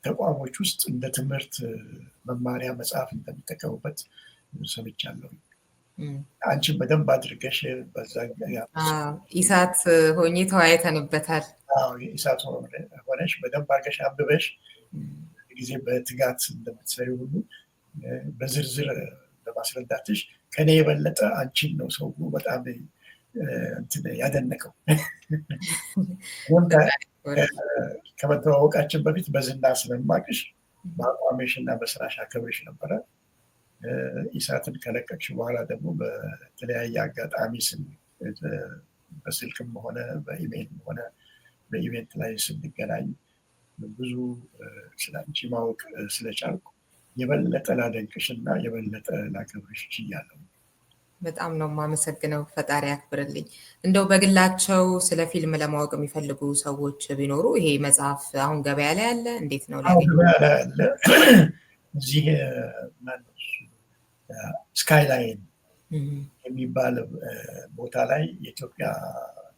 ተቋሞች ውስጥ እንደ ትምህርት መማሪያ መጽሐፍ እንደሚጠቀሙበት ሰምቻለሁ። አንቺን በደንብ አድርገሽ በዛ ኢሳት ሆኜ ተወያይተንበታል። ኢሳት ሆነሽ በደንብ አድርገሽ አንብበሽ ጊዜ በትጋት እንደምትሰሪ ሁሉ በዝርዝር ለማስረዳትሽ ከኔ የበለጠ አንቺን ነው ሰው በጣም ያደነቀው። ከመተዋወቃችን በፊት በዝና ስለማቅሽ በአቋምሽ እና በስራሽ አከብርሽ ነበረ። ኢሳትን ከለቀቅሽ በኋላ ደግሞ በተለያየ አጋጣሚ በስልክም ሆነ በኢሜይልም ሆነ በኢቨንት ላይ ስንገናኝ ብዙ ስለ አንቺ ማወቅ ስለቻልኩ የበለጠ ላደንቅሽ እና የበለጠ ላከብርሽ ችያለሁ። በጣም ነው የማመሰግነው። ፈጣሪ ያክብርልኝ። እንደው በግላቸው ስለ ፊልም ለማወቅ የሚፈልጉ ሰዎች ቢኖሩ ይሄ መጽሐፍ አሁን ገበያ ላይ አለ? እንዴት ነው ሊያገኙ? ገበያ ላይ አለ። እዚህ ስካይላይን የሚባል ቦታ ላይ የኢትዮጵያ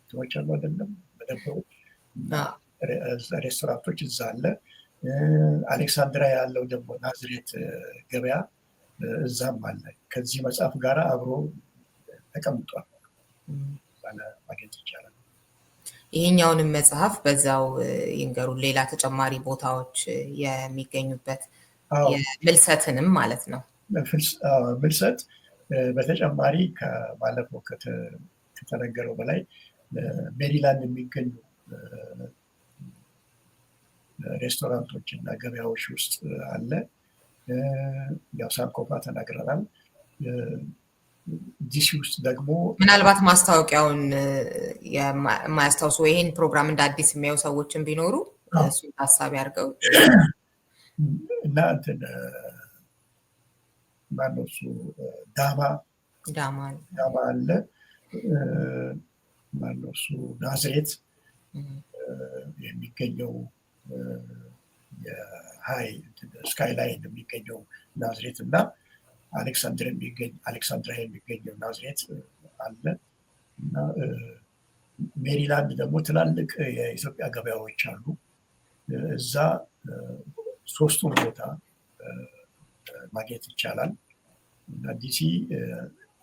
ትሞች አሉ አይደለም፣ መደብሮች፣ ሬስቶራንቶች እዛ አለ። አሌክሳንድሪያ ያለው ደግሞ ናዝሬት ገበያ እዛም አለ። ከዚህ መጽሐፍ ጋር አብሮ ተቀምጧል፣ ማግኘት ይቻላል። ይሄኛውንም መጽሐፍ በዛው ይንገሩ። ሌላ ተጨማሪ ቦታዎች የሚገኙበት ምልሰትንም ማለት ነው። ምልሰት በተጨማሪ ከባለፈው ከተነገረው በላይ ሜሪላንድ የሚገኙ ሬስቶራንቶች እና ገበያዎች ውስጥ አለ። ያው ሳንኮፋ ተናግረናል። ዲሲ ውስጥ ደግሞ ምናልባት ማስታወቂያውን የማያስታውሱ ይህን ፕሮግራም እንደ አዲስ የሚያዩ ሰዎችን ቢኖሩ እሱን ታሳቢ አድርገው እና እንትን ማነው እሱ ዳማ አለ። ማነው እሱ ናዝሬት የሚገኘው ስካይላይን የሚገኘው ናዝሬት እና አሌክሳንድሪያ የሚገኘው ናዝሬት አለ እና ሜሪላንድ ደግሞ ትላልቅ የኢትዮጵያ ገበያዎች አሉ። እዛ 3ቱም ቦታ ማግኘት ይቻላል እና ዲሲ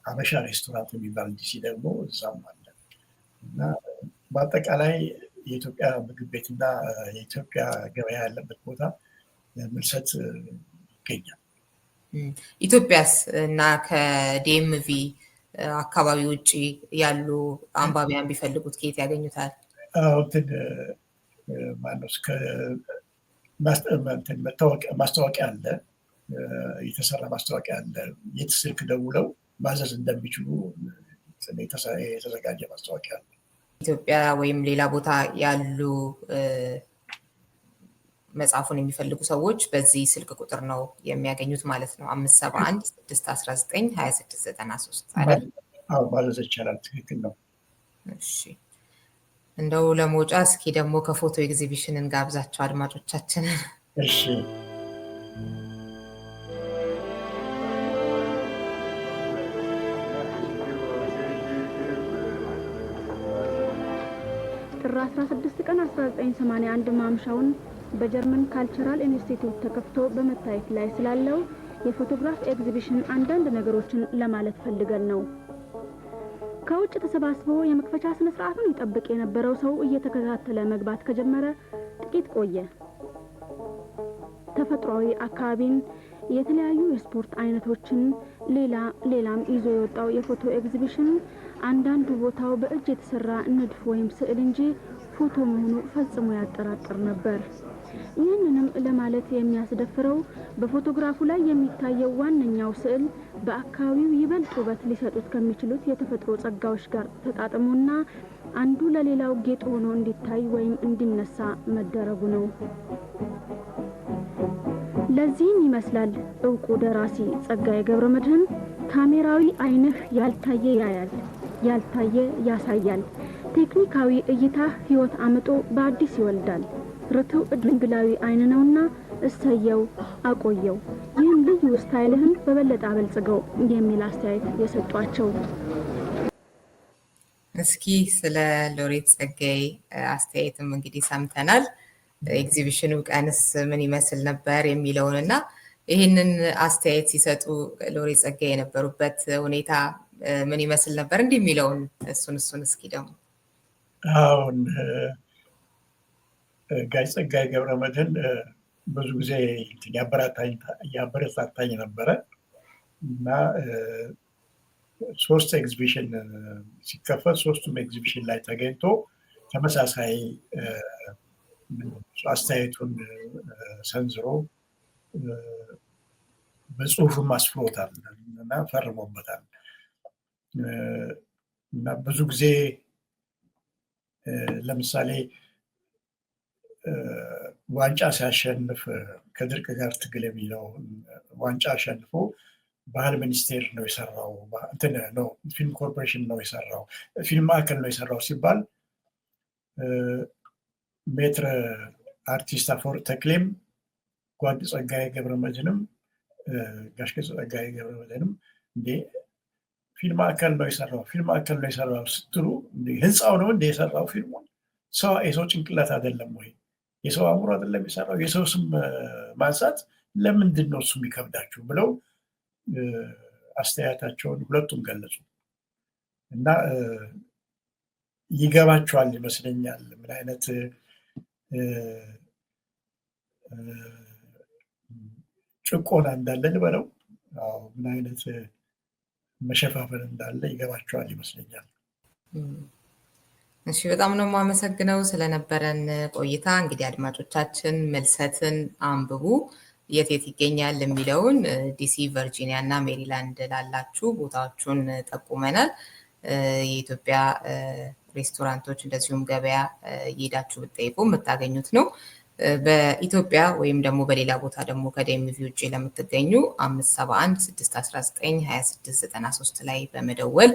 አበሻ ሬስቶራንት የሚባል ዲሲ ደግሞ እዛም አለ እና በአጠቃላይ የኢትዮጵያ ምግብ ቤትና የኢትዮጵያ ገበያ ያለበት ቦታ ምልሰት ይገኛል። ኢትዮጵያስ እና ከዲኤምቪ አካባቢ ውጭ ያሉ አንባቢያን ቢፈልጉት ከየት ያገኙታል? ማስታወቂያ አለ፣ የተሰራ ማስታወቂያ አለ። የት ስልክ ደውለው ማዘዝ እንደሚችሉ የተዘጋጀ ማስታወቂያ አለ። ኢትዮጵያ ወይም ሌላ ቦታ ያሉ መጽሐፉን የሚፈልጉ ሰዎች በዚህ ስልክ ቁጥር ነው የሚያገኙት ማለት ነው። 571-619-2693 አይደል? አዎ ማዘዝ ይቻላል። ትክክል ነው። እሺ፣ እንደው ለመውጫ እስኪ ደግሞ ከፎቶ ኤግዚቢሽንን ጋብዛቸው አድማጮቻችንን። እሺ፣ ጥር 16 ቀን 1981 ማምሻውን በጀርመን ካልቸራል ኢንስቲትዩት ተከፍቶ በመታየት ላይ ስላለው የፎቶግራፍ ኤግዚቢሽን አንዳንድ ነገሮችን ለማለት ፈልገን ነው። ከውጭ ተሰባስቦ የመክፈቻ ስነ ስርዓቱን ይጠብቅ የነበረው ሰው እየተከታተለ መግባት ከጀመረ ጥቂት ቆየ። ተፈጥሯዊ አካባቢን፣ የተለያዩ የስፖርት አይነቶችን ሌላም ይዞ የወጣው የፎቶ ኤግዚቢሽን አንዳንዱ ቦታው በእጅ የተሰራ ንድፍ ወይም ስዕል እንጂ ፎቶ መሆኑ ፈጽሞ ያጠራጥር ነበር። ይህንንም ለማለት የሚያስደፍረው በፎቶግራፉ ላይ የሚታየው ዋነኛው ስዕል በአካባቢው ይበልጥ ውበት ሊሰጡት ከሚችሉት የተፈጥሮ ጸጋዎች ጋር ተጣጥሞና አንዱ ለሌላው ጌጥ ሆኖ እንዲታይ ወይም እንዲነሳ መደረጉ ነው። ለዚህም ይመስላል እውቁ ደራሲ ጸጋዬ ገብረመድኅን ካሜራዊ ዓይንህ ያልታየ ያያል፣ ያልታየ ያሳያል፣ ቴክኒካዊ እይታ ህይወት አምጦ በአዲስ ይወልዳል፣ ርቱዕ ድንግላዊ ዓይን ነውና እሰየው አቆየው፣ ይህም ልዩ ስታይልህን በበለጠ አበልጽገው የሚል አስተያየት የሰጧቸው። እስኪ ስለ ሎሬት ጸጋዬ አስተያየትም እንግዲህ ሰምተናል። ኤግዚቢሽኑ ቀንስ ምን ይመስል ነበር የሚለውን እና ይህንን አስተያየት ሲሰጡ ሎሬት ጸጋዬ የነበሩበት ሁኔታ ምን ይመስል ነበር እንዲህ የሚለውን እሱን እስኪ ደግሞ። አሁን ጋሽ ጸጋዬ ገብረመድኅን ብዙ ጊዜ ያበረታታኝ ነበረ እና 3 ኤግዚቢሽን ሲከፈት 3ቱም ኤግዚቢሽን ላይ ተገኝቶ ተመሳሳይ አስተያየቱን ሰንዝሮ በጽሁፍም አስፍሮታል እና ፈርሞበታል እና ብዙ ጊዜ ለምሳሌ ዋንጫ ሲያሸንፍ ከድርቅ ጋር ትግል የሚለው ዋንጫ አሸንፎ ባህል ሚኒስቴር ነው የሰራው ነው ፊልም ኮርፖሬሽን ነው የሰራው ፊልም ማዕከል ነው የሰራው ሲባል ሜትር አርቲስት አፈወርቅ ተክሌም ጓድ ጸጋዬ ገብረመድኅንም ጋሽ ጸጋዬ ገብረመድኅንም እንዴ ፊልም ማዕከል ነው የሰራው ስትሉ ህንፃው ነው እንደ የሰራው ፊልሙን የሰው ጭንቅላት አይደለም ወይ የሰው አእምሮ አይደለም የሰራው የሰው ስም ማንሳት ለምንድን ነው እሱ የሚከብዳችሁ ብለው አስተያየታቸውን ሁለቱም ገለጹ እና ይገባቸዋል ይመስለኛል ምን አይነት ጭቆና እንዳለ ልበለው ምን አይነት መሸፋፈን እንዳለ ይገባቸዋል ይመስለኛል። እሺ በጣም ነው የማመሰግነው ስለነበረን ቆይታ። እንግዲህ አድማጮቻችን መልሰትን አንብቡ የት ይገኛል የሚለውን ዲሲ፣ ቨርጂኒያ እና ሜሪላንድ ላላችሁ ቦታዎቹን ጠቁመናል። የኢትዮጵያ ሬስቶራንቶች እንደዚሁም ገበያ እየሄዳችሁ ብትጠይቁ የምታገኙት ነው። በኢትዮጵያ ወይም ደግሞ በሌላ ቦታ ደግሞ ከዲኤምቪ ውጭ ለምትገኙ 571-619-2693 ላይ በመደወል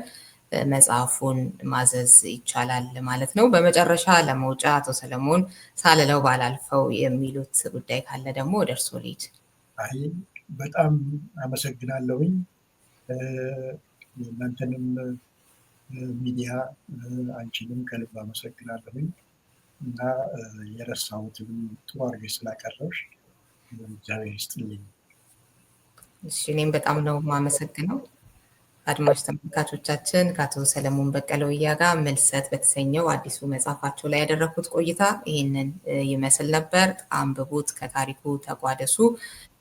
መጽሐፉን ማዘዝ ይቻላል ማለት ነው። በመጨረሻ ለመውጫ አቶ ሰለሞን ሳልለው ባላልፈው የሚሉት ጉዳይ ካለ ደግሞ ወደ እርስዎ ልሂድ። በጣም አመሰግናለሁኝ። እናንተንም ሚዲያ አንቺንም ከልብ አመሰግናለሁኝ እና የረሳሁትንም ጥሩ አድርገሽ ስላቀረብሽ እግዚአብሔር ይስጥልኝ። እሺ እኔም በጣም ነው የማመሰግነው። አድማጭ ተመልካቾቻችን ከአቶ ሰለሞን በቀለ ወያ ጋር መልሰት በተሰኘው አዲሱ መጽሐፋቸው ላይ ያደረኩት ቆይታ ይህንን ይመስል ነበር። አንብቡት፣ ከታሪኩ ተቋደሱ፣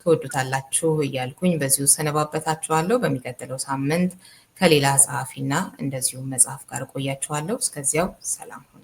ትወዱታላችሁ እያልኩኝ በዚሁ ሰነባበታችኋለሁ። በሚቀጥለው ሳምንት ከሌላ ጸሐፊና እንደዚሁም መጽሐፍ ጋር ቆያችኋለሁ። እስከዚያው ሰላም ሁኑ።